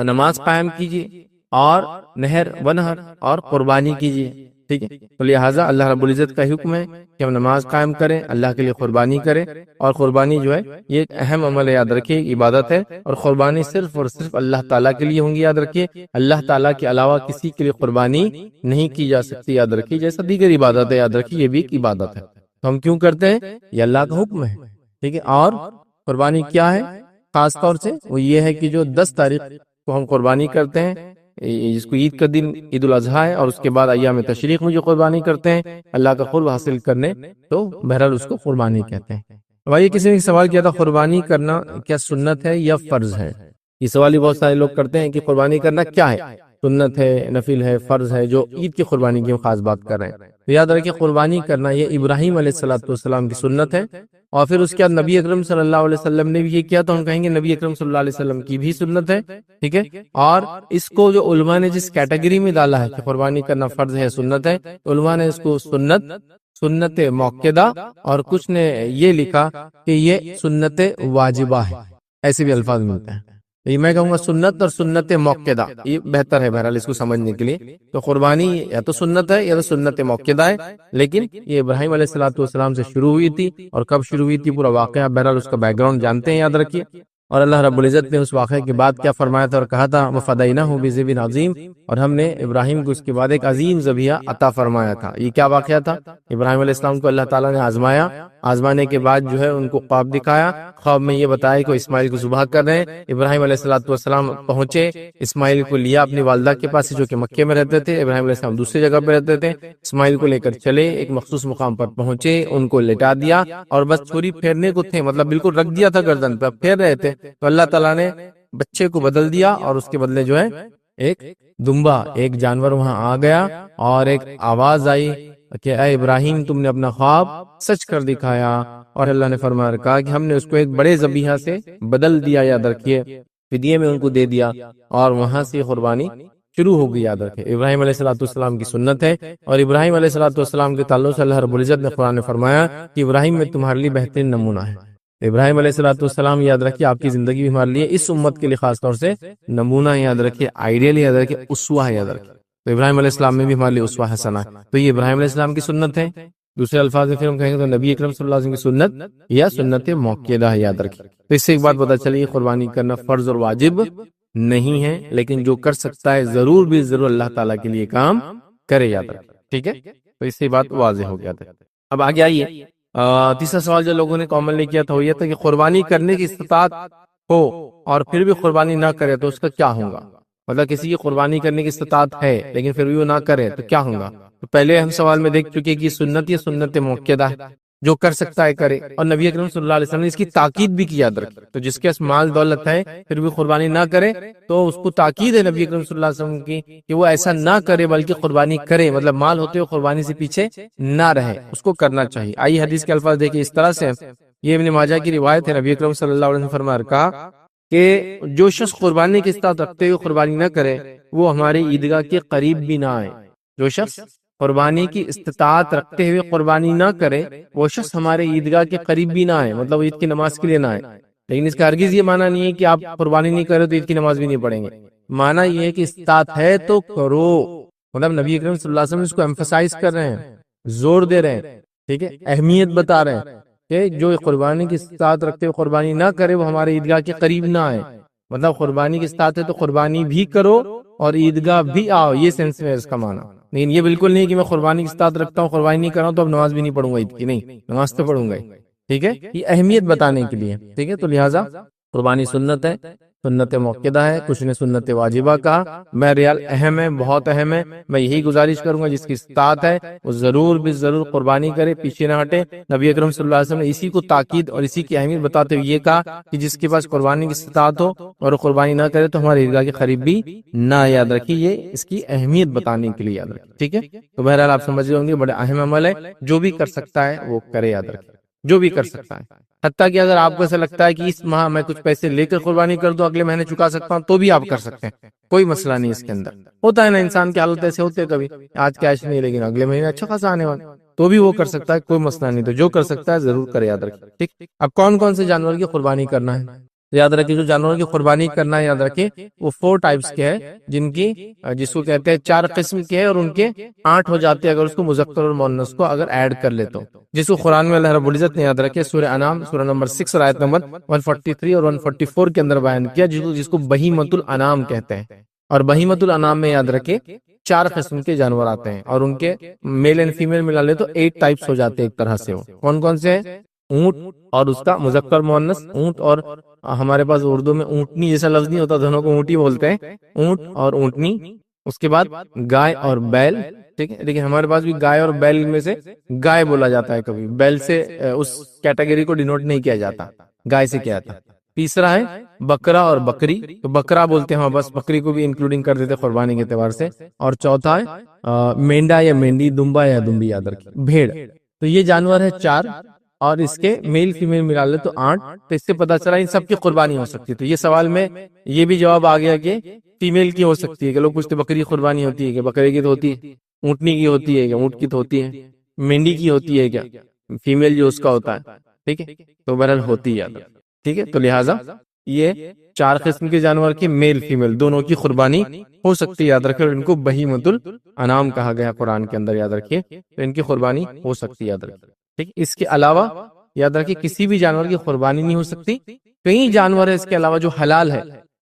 نماز قائم کیجئے، اور نہر ونہر اور قربانی کیجئے، ٹھیک ہے۔ تو لہٰذا اللہ رب العزت کا حکم ہے کہ ہم نماز قائم کریں، اللہ کے لیے قربانی کریں، اور قربانی جو ہے یہ ایک اہم عمل ہے، یاد رکھیے عبادت ہے، اور قربانی صرف اور صرف اللہ تعالیٰ کے لیے ہوں گی، یاد رکھیے اللہ تعالیٰ کے علاوہ کسی کے لیے قربانی نہیں کی جا سکتی، یاد رکھیے جیسا دیگر عبادت ہے، یاد رکھیے یہ بھی ایک عبادت ہے۔ تو ہم کیوں کرتے ہیں؟ یہ اللہ کا حکم ہے، ٹھیک ہے۔ اور قربانی کیا ہے خاص طور سے؟ وہ یہ ہے کہ جو 10 تاریخ کو ہم قربانی کرتے ہیں، جس کو عید کا دن عید الاضحیٰ ہے، اور اس کے بعد ایام تشریق میں جو قربانی کرتے ہیں اللہ کا قرب حاصل کرنے، تو بہرحال اس کو قربانی کہتے ہیں۔ بھائی کسی نے سوال کیا تھا قربانی کرنا کیا سنت ہے یا فرض ہے؟ یہ سوال ہی بہت سارے لوگ کرتے ہیں کہ قربانی کرنا کیا ہے، سنت ہے، نفل ہے، فرض ہے، جو عید کی قربانی کی ہم خاص بات کر رہے ہیں۔ تو یاد رکھیں قربانی کرنا یہ ابراہیم علیہ السلام کی سنت ہے، اور پھر اس کے بعد نبی اکرم صلی اللہ علیہ وسلم نے بھی یہ کیا، تو ہم کہیں گے نبی اکرم صلی اللہ علیہ وسلم کی بھی سنت ہے، ٹھیک ہے۔ اور اس کو جو علماء نے جس کیٹیگری میں ڈالا ہے کہ قربانی کرنا فرض ہے، سنت ہے، تو علماء نے اس کو سنت موقدہ، اور کچھ نے یہ لکھا کہ یہ سنت واجبہ ہے، ایسے بھی الفاظ ملتے ہیں۔ یہ میں کہوں گا سنت اور سنت موقدہ، یہ بہتر ہے بہرحال اس کو سمجھنے کے لیے۔ تو قربانی یا تو سنت ہے یا تو سنت موقدہ ہے، لیکن یہ ابراہیم علیہ السلام سے شروع ہوئی تھی، اور کب شروع ہوئی تھی پورا واقعہ بہرحال اس کا بیک گراؤنڈ جانتے ہیں، یاد رکھیے۔ اور اللہ رب العزت نے اس واقعے کے بعد کیا فرمایا تھا اور کہا تھا وَفَدَيْنَاهُ بِذِبْحٍ عَظِيمٍ، اور ہم نے ابراہیم کو اس کے بعد ایک عظیم ذبیحہ عطا فرمایا تھا۔ یہ کیا واقعہ تھا؟ ابراہیم علیہ السلام کو اللہ تعالیٰ نے آزمایا، آزمانے کے بعد جو ہے ان کو خواب دکھایا، خواب میں یہ بتایا کہ اسماعیل کو ذبح کر رہے ہیں۔ ابراہیم علیہ السلام پہنچے، اسماعیل کو لیا اپنی والدہ کے پاس جو کہ مکے میں رہتے تھے، ابراہیم علیہ السلام دوسری جگہ پہ رہتے تھے، اسماعیل کو لے کر چلے، ایک مخصوص مقام پر پہنچے، ان کو لٹا دیا، اور بس چھری پھیرنے کو تھے، مطلب بالکل رکھ دیا تھا گردن پہ، پھیر رہے تھے، تو اللہ تعالیٰ نے بچے کو بدل دیا، اور اس کے بدلے جو ہے ایک دمبا، ایک جانور وہاں آ گیا، اور ایک آواز آئی کہ اے ابراہیم تم نے اپنا خواب سچ کر دکھایا، اور اللہ نے فرمایا کہا کہ ہم نے اس کو ایک بڑے ذبیحہ سے بدل دیا، یاد رکھیے فدیے میں ان کو دے دیا، اور وہاں سے قربانی شروع ہو گئی، یاد رکھے۔ ابراہیم علیہ السلام کی سنت ہے، اور ابراہیم علیہ السلام کے تعلق سے اللہ رب العزت نے قرآن میں فرمایا کہ ابراہیم میں تمہارے لیے بہترین نمونہ ہے۔ ابراہیم علیہ السلام یاد رکھیے آپ کی زندگی بھی ہمارے لیے، اس امت کے لیے خاص طور سے نمونہ ہے، یاد رکھیے، آئیڈیل یاد رکھیے، اسوہ ہے، یاد رکھیے۔ تو ابراہیم علیہ السلام میں بھی ہمارے لیے اسوہ حسنہ ہے، تو یہ ابراہیم علیہ السلام کی سنت ہے۔ دوسرے الفاظ میں پھر ہم کہیں گے تو نبی اکرم صلی اللہ علیہ وسلم کی سنت یا سنت موقعہ ہے، یاد رکھیے۔ تو اس سے ایک بات پتہ چلی، قربانی کرنا فرض اور واجب نہیں ہے، لیکن جو کر سکتا ہے ضرور بھی ضرور اللہ تعالیٰ کے لیے کام کرے، یاد رکھے، ٹھیک ہے۔ تو اس سے بات واضح ہو گیا تھا۔ اب آگے آئیے، تیسرا سوال جو لوگوں نے کامنلی کیا تھا وہ یہ تھا کہ قربانی کرنے کی استطاعت ہو اور پھر بھی قربانی نہ کرے تو اس کا کیا ہوگا؟ مطلب کسی کی قربانی کرنے کی استطاعت ہے لیکن پھر بھی وہ نہ کرے تو کیا ہوگا؟ تو پہلے ہم سوال میں دیکھ چکے کہ سنت یا سنت موقعہ ہے، جو کر سکتا ہے کرے، اور نبی اکرم صلی اللہ علیہ وسلم نے اس کی تاکید بھی کی، یاد رکھے۔ تو جس کے پاس مال دولت ہے پھر بھی قربانی نہ کرے تو اس کو تاکید ہے نبی اکرم صلی اللہ علیہ وسلم کی کہ وہ ایسا نہ کرے بلکہ قربانی کرے، مطلب مال ہوتے ہوئے قربانی سے پیچھے نہ رہے، اس کو کرنا چاہیے۔ آئیے حدیث کے الفاظ دیکھیں اس طرح سے، یہ ابن ماجہ کی روایت ہے، نبی اکرم صلی اللہ علیہ وسلم فرمایا کہا کہ جو شخص قربانی کی استطاعت رکھتے ہوئے قربانی نہ کرے وہ ہمارے عیدگاہ کے قریب بھی نہ آئے۔ جو شخص قربانی کی استطاعت رکھتے ہوئے قربانی نہ کرے وہ شخص ہمارے عیدگاہ کے قریب بھی نہ آئے، مطلب عید کی نماز کے لیے نہ آئے۔ لیکن اس کا ہرگز یہ معنی نہیں ہے کہ آپ قربانی نہیں کرے تو عید کی نماز بھی نہیں پڑھیں گے، معنی یہ ہے کہ استطاعت ہے تو کرو، مطلب نبی اکرم صلی اللہ علیہ وسلم اس کو ایمفسائز کر رہے ہیں، زور دے رہے ہیں، ٹھیک ہے، اہمیت بتا رہے ہیں کہ جو قربانی کی استطاعت رکھتے ہوئے قربانی نہ کرے وہ ہمارے عیدگاہ کے قریب نہ آئے، مطلب قربانی کی استطاعت ہے تو قربانی بھی کرو اور عیدگاہ بھی آؤ، یہ سینس میں اس کا معنی۔ لیکن یہ بالکل نہیں کہ میں قربانی کی استطاعت رکھتا ہوں قربانی نہیں کر رہا ہوں تو اب نماز بھی نہیں پڑھوں گا عید کی، نہیں، نماز تو پڑھوں گا ہی، ٹھیک ہے، یہ اہمیت بتانے کے لیے، ٹھیک ہے۔ تو لہٰذا قربانی سنت ہے، سنت موقعہ ہے، کچھ نے سنت واجبہ کہا، بہرحال اہم ہے، بہت اہم ہے۔ میں یہی گزارش کروں گا جس کی استطاعت ہے وہ ضرور بھی ضرور قربانی کرے، پیچھے نہ ہٹے۔ نبی اکرم صلی اللہ علیہ وسلم نے اسی کو تاکید اور اسی کی اہمیت بتاتے ہوئے یہ کہا کہ جس کے پاس قربانی کی استطاعت ہو اور قربانی نہ کرے تو ہمارے عیدگاہ کے قریب بھی نہ، یاد رکھیے، یہ اس کی اہمیت بتانے کے لیے، یاد رکھیے، ٹھیک ہے۔ تو بہرحال آپ سمجھ رہے ہوں گے بڑے اہم عمل ہے، جو بھی کر سکتا ہے وہ کرے، یاد رکھیے، جو بھی کر سکتا ہے۔ حتیٰ کہ اگر آپ کو ایسا لگتا ہے کہ اس ماہ میں کچھ پیسے لے کر قربانی کر دو اگلے مہینے چکا سکتا ہوں تو بھی آپ کر سکتے ہیں، کوئی مسئلہ نہیں اس کے اندر۔ ہوتا ہے نا انسان کی حالت ایسے ہوتے ہیں، کبھی آج کیش نہیں لیکن اگلے مہینے اچھا خاصا آنے والا، تو بھی وہ کر سکتا ہے، کوئی مسئلہ نہیں۔ تو جو کر سکتا ہے ضرور کرے، یاد رکھیں، ٹھیک۔ اب کون کون سے جانور کی قربانی کرنا ہے؟ یاد رکھیں جو جانوروں کی قربانی کرنا ہے، یاد رکھیں وہ 4 ٹائپس کے ہیں، جس کو کہتے ہیں 4 قسم کے ہیں، اور ان کے 8 ہو جاتے ہیں اگر اس کو مذکر اور مؤنث کو اگر ایڈ کر لے تو، جس کو قرآن میں اللہ رب العزت نے، یاد رکھے، سورہ انعام سورہ نمبر 6 آیت نمبر 143 اور 144 کے اندر بیان کیا، جس کو بہیمۃ الانعام کہتے ہیں۔ اور بہیمۃ الانعام میں یاد رکھے 4 قسم کے جانور آتے ہیں، اور ان کے میل اینڈ فیمیل ملا لے تو 8 ٹائپس ہو جاتے ہیں ایک طرح سے۔ وہ کون کون سے ہیں؟ اونٹ اور اس کا مذکر مؤنث، اونٹ اور ہمارے پاس اردو میں اونٹنی جیسا لفظ نہیں ہوتا، دونوں کو اونٹی بولتے ہیں، اونٹ اور اونٹنی۔ اس کے بعد گائے اور بیل، ٹھیک ہے، لیکن ہمارے پاس بھی گائے اور بیل میں سے گائے بولا جاتا ہے، کبھی بیل سے اس کیٹیگری کو ڈینوٹ نہیں کیا جاتا، گائے سے کیا جاتا۔ تیسرا ہے بکرا اور بکری، تو بکرا بولتے ہیں، بس بکری کو بھی انکلوڈنگ کر دیتے قربانی کے اعتبار سے۔ اور چوتھا ہے مینڈا یا مینڈی، دمبا یا دمبی، یاد رکھیں، بھیڑ۔ تو یہ جانور ہے 4، اور اس کے میل فیمیل ملا لے تو 8۔ تو اس سے پتہ چلا ان سب کی قربانی ہو سکتی ہے۔ تو یہ سوال میں یہ بھی جواب آ گیا کہ فیمیل کی ہو سکتی ہے، کہ لوگ پوچھتے بکری قربانی ہوتی ہے کہ بکرے کی تو ہوتی ہے، اونٹنی کی ہوتی ہے کہ اونٹ کی تو ہوتی ہے، مینڈی کی ہوتی ہے کیا، فیمیل جو اس کا ہوتا ہے، ٹھیک ہے، تو بہرحال ہوتی ہے، ٹھیک ہے۔ تو لہٰذا یہ 4 قسم کے جانور کے میل فیمیل دونوں کی قربانی ہو سکتی ہے، یاد رکھیں، اور ان کو بہیمۃ الانعام کہا گیا قرآن کے اندر، یاد رکھیے، تو ان کی قربانی ہو سکتی ہے، یاد رکھیں، ٹھیک۔ اس کے علاوہ یاد رکھیں کسی بھی جانور کی قربانی نہیں ہو سکتی۔ کئی جانور ہے اس کے علاوہ جو حلال ہے،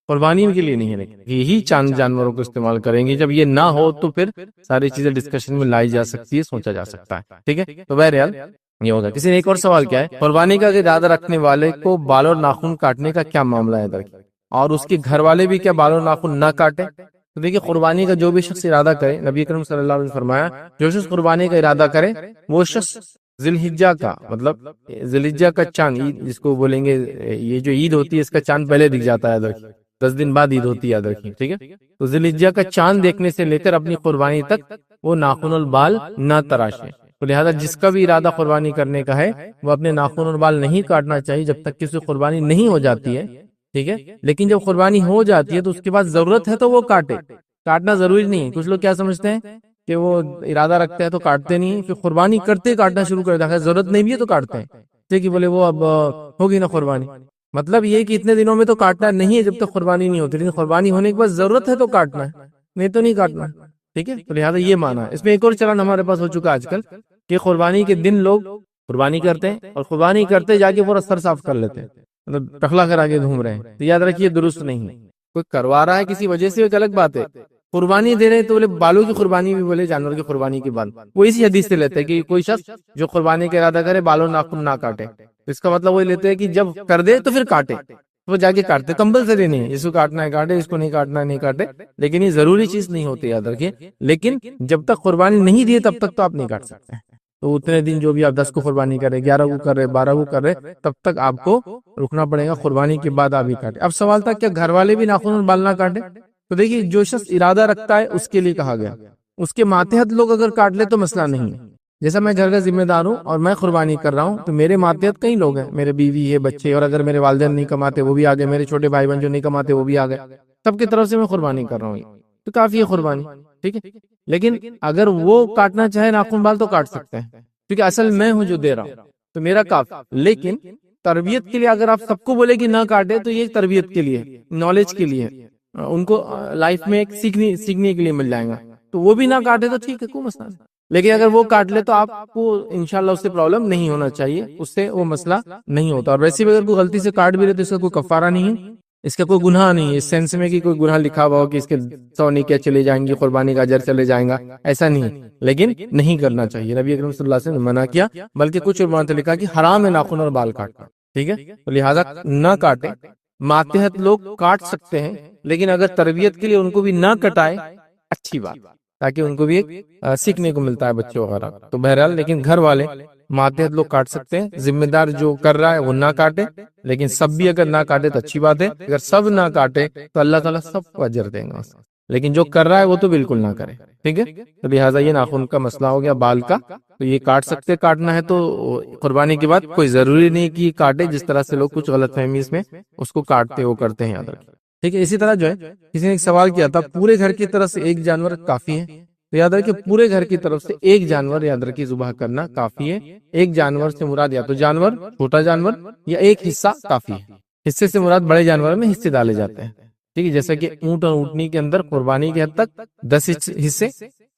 قربانی کے لیے نہیں ہے، لیکن یہی چاند جانوروں کو استعمال کریں گے۔ جب یہ نہ ہو تو پھر ساری چیزیں ڈسکشن میں لائی جا سکتی ہے، سوچا جا سکتا ہے، ٹھیک ہے۔ تو بہرحال یہ ہوگا۔ کسی نے ایک اور سوال کیا ہے، قربانی کا ارادہ رکھنے والے کو بال اور ناخن کاٹنے کا کیا معاملہ ہے، اور اس کے گھر والے بھی کیا بال اور ناخن نہ کاٹے؟ تو دیکھیے قربانی کا جو بھی شخص ارادہ کرے، نبی اکرم صلی اللہ علیہ وسلم نے فرمایا جو شخص قربانی کا ارادہ کرے وہ شخص ذی الحجہ کا، مطلب ذی الحجہ کا چاند، عید جس کو بولیں گے، یہ جو عید ہوتی ہے اس کا چاند پہلے دکھ جاتا ہے، 10 دن بعد عید ہوتی ہے، یاد رکھیے، ٹھیک ہے۔ تو ذی الحجہ کا چاند دیکھنے سے لے کر اپنی قربانی تک وہ ناخن اور بال نہ تراشیں، تو لہذا جس کا بھی ارادہ قربانی کرنے کا ہے وہ اپنے ناخن اور بال نہیں کاٹنا چاہیے جب تک کہ اس کی قربانی نہیں ہو جاتی ہے، ٹھیک ہے۔ لیکن جب قربانی ہو جاتی ہے تو اس کے بعد ضرورت ہے تو وہ کاٹے، کاٹنا ضروری نہیں ہے۔ کچھ لوگ کیا سمجھتے ہیں کہ وہ ارادہ رکھتے ہیں تو کاٹتے نہیں، پھر قربانی کرتے کاٹنا شروع کر دیتا ہے، ضرورت نہیں بھی ہے تو کاٹتے ہیں، ٹھیک ہے، بولے وہ اب ہوگی نا قربانی۔ مطلب یہ کہ اتنے دنوں میں تو کاٹنا نہیں ہے جب تک قربانی نہیں ہوتی، لیکن قربانی ہونے کے بعد ضرورت ہے تو کاٹنا ہے، نہیں تو نہیں کاٹنا، ٹھیک ہے۔ تو لہٰذا یہ معنی ہے۔ اس میں ایک اور چلن ہمارے پاس ہو چکا آج کل کہ قربانی کے دن لوگ قربانی کرتے ہیں اور قربانی کرتے جا کے پورا سر صاف کر لیتے ہیں، مطلب ٹخلا کر آگے گھوم رہے ہیں، تو یاد رکھیے درست نہیں ہے۔ کوئی کروا رہا ہے کسی وجہ سے ایک الگ بات ہے، قربانی دے رہے ہیں تو بولے بالوں کی قربانی بھی بولے جانور کی قربانی کے بعد، وہ اسی حدیث سے لیتے ہیں کہ کوئی شخص جو قربانی کا ارادہ کرے بالوں ناخن نہ کاٹے، اس کا مطلب وہ لیتے ہیں کہ جب کر دے تو پھر کاٹے، وہ جا کے کاٹتے، کمپلسری نہیں ہے، اس کو کاٹنا ہے کاٹے، اس کو نہیں کاٹنا ہے نہیں کاٹے، لیکن یہ ضروری چیز نہیں ہوتی، یاد رکھیے۔ لیکن جب تک قربانی نہیں دی تب تک تو آپ نہیں کاٹ سکتے ہیں، تو اتنے دن جو بھی آپ 10 کو قربانی کر رہے، 11 کو کر رہے، 12 کو کر رہے، تب تک آپ کو رکنا پڑے گا، قربانی کے بعد آپ ہی کاٹے۔ اب سوال تھا کیا گھر والے بھی ناخن اور بال نہ کاٹے؟ تو دیکھیے جو شخص ارادہ رکھتا ہے اس کے لیے کہا گیا، اس کے ماتحت لوگ اگر کاٹ لے تو مسئلہ نہیں ہے۔ جیسا میں گھر کا ذمہ دار ہوں اور میں قربانی کر رہا ہوں تو میرے ماتحت کئی لوگ ہیں، میرے بیوی ہے، بچے، اور اگر میرے والدین نہیں کماتے وہ بھی آ گئے، میرے چھوٹے بھائی بہن جو نہیں کماتے وہ بھی آ گئے، سب کی طرف سے میں قربانی کر رہا ہوں، تو کافی ہے قربانی، ٹھیک ہے۔ لیکن اگر وہ کاٹنا چاہے ناخن بال تو کاٹ سکتے ہیں، کیونکہ اصل میں ہوں جو دے رہا ہوں تو میرا کافی۔ لیکن تربیت کے لیے اگر آپ سب کو بولے کہ نہ کاٹے تو یہ تربیت کے لیے، نالج کے لیے، ان کو لائف میں ایک سیکھنے کے لیے مل جائے گا، تو وہ بھی نہ کاٹے تو ٹھیک ہے، کوئی مسئلہ نہیں۔ لیکن اگر وہ کاٹ لے تو آپ کو انشاءاللہ اس سے پرابلم نہیں ہونا چاہیے، اس سے وہ مسئلہ نہیں ہوتا۔ اور ویسے بھی اگر کوئی غلطی سے کاٹ بھی رہے تو اس کا کوئی کفارہ نہیں ہے، اس کا کوئی گناہ نہیں ہے، اس سینس میں کہ کوئی گناہ لکھا ہوا ہو کہ اس کے 100 نیکیاں چلے جائیں گی، قربانی کا اجر چلے جائیں گا، ایسا نہیں ہے، لیکن نہیں کرنا چاہیے۔ نبی اکرم صلی اللہ علیہ وسلم نے منع کیا، بلکہ کچھ علماء نے لکھا کہ حرام ہے ناخن اور بال کاٹنا، ٹھیک ہے، تو لہٰذا نہ کاٹے۔ ماتحت لوگ کاٹ سکتے ہیں لیکن اگر تربیت کے لیے ان کو بھی نہ کٹائے اچھی بات، تاکہ ان کو بھی ایک سیکھنے کو ملتا ہے بچوں وغیرہ، تو بہرحال لیکن گھر والے ماتحت لوگ کاٹ سکتے ہیں، ذمہ دار جو کر رہا ہے وہ نہ کاٹے، لیکن سب بھی اگر نہ کاٹے تو اچھی بات ہے، اگر سب نہ کاٹے تو اللہ تعالیٰ سب کو اجر دیں گا، لیکن جو کر رہا ہے وہ تو بالکل نہ کرے، ٹھیک ہے۔ تو لہٰذا یہ ناخن کا مسئلہ ہو گیا، بال کا تو یہ کاٹ سکتے، کاٹنا ہے تو قربانی کے بعد، کوئی ضروری نہیں کہ کاٹے، جس طرح سے لوگ کچھ غلط فہمی اس میں اس کو کاٹتے وہ کرتے ہیں، یاد رکھیں، ٹھیک ہے۔ اسی طرح جو ہے کسی نے ایک سوال کیا تھا پورے گھر کی طرف سے ایک جانور کافی ہے، تو یاد رکھیں پورے گھر کی طرف سے ایک جانور یاد رکھیں ذبح کرنا کافی ہے۔ ایک جانور سے مراد یا تو جانور چھوٹا جانور یا ایک حصہ کافی ہے، حصے سے مراد بڑے جانور میں حصے ڈالے جاتے ہیں، ٹھیک ہے، جیسا کہ اونٹ اور اونٹنی کے اندر قربانی کے حد تک 10 حصے،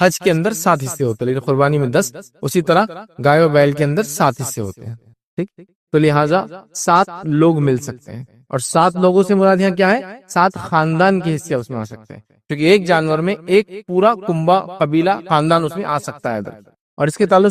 حج کے اندر 7 حصے ہوتے ہیں لیکن قربانی میں 10، اسی طرح گائے اور بیل کے اندر 7 حصے ہوتے ہیں، ٹھیک، تو لہٰذا 7 لوگ مل سکتے ہیں، اور 7 لوگوں سے مراد یہاں کیا ہے، 7 خاندان کے حصے اس میں آ سکتے ہیں، کیونکہ ایک جانور میں ایک پورا کنبہ، قبیلہ، خاندان اس میں آ سکتا ہے، اور اس کے تعلق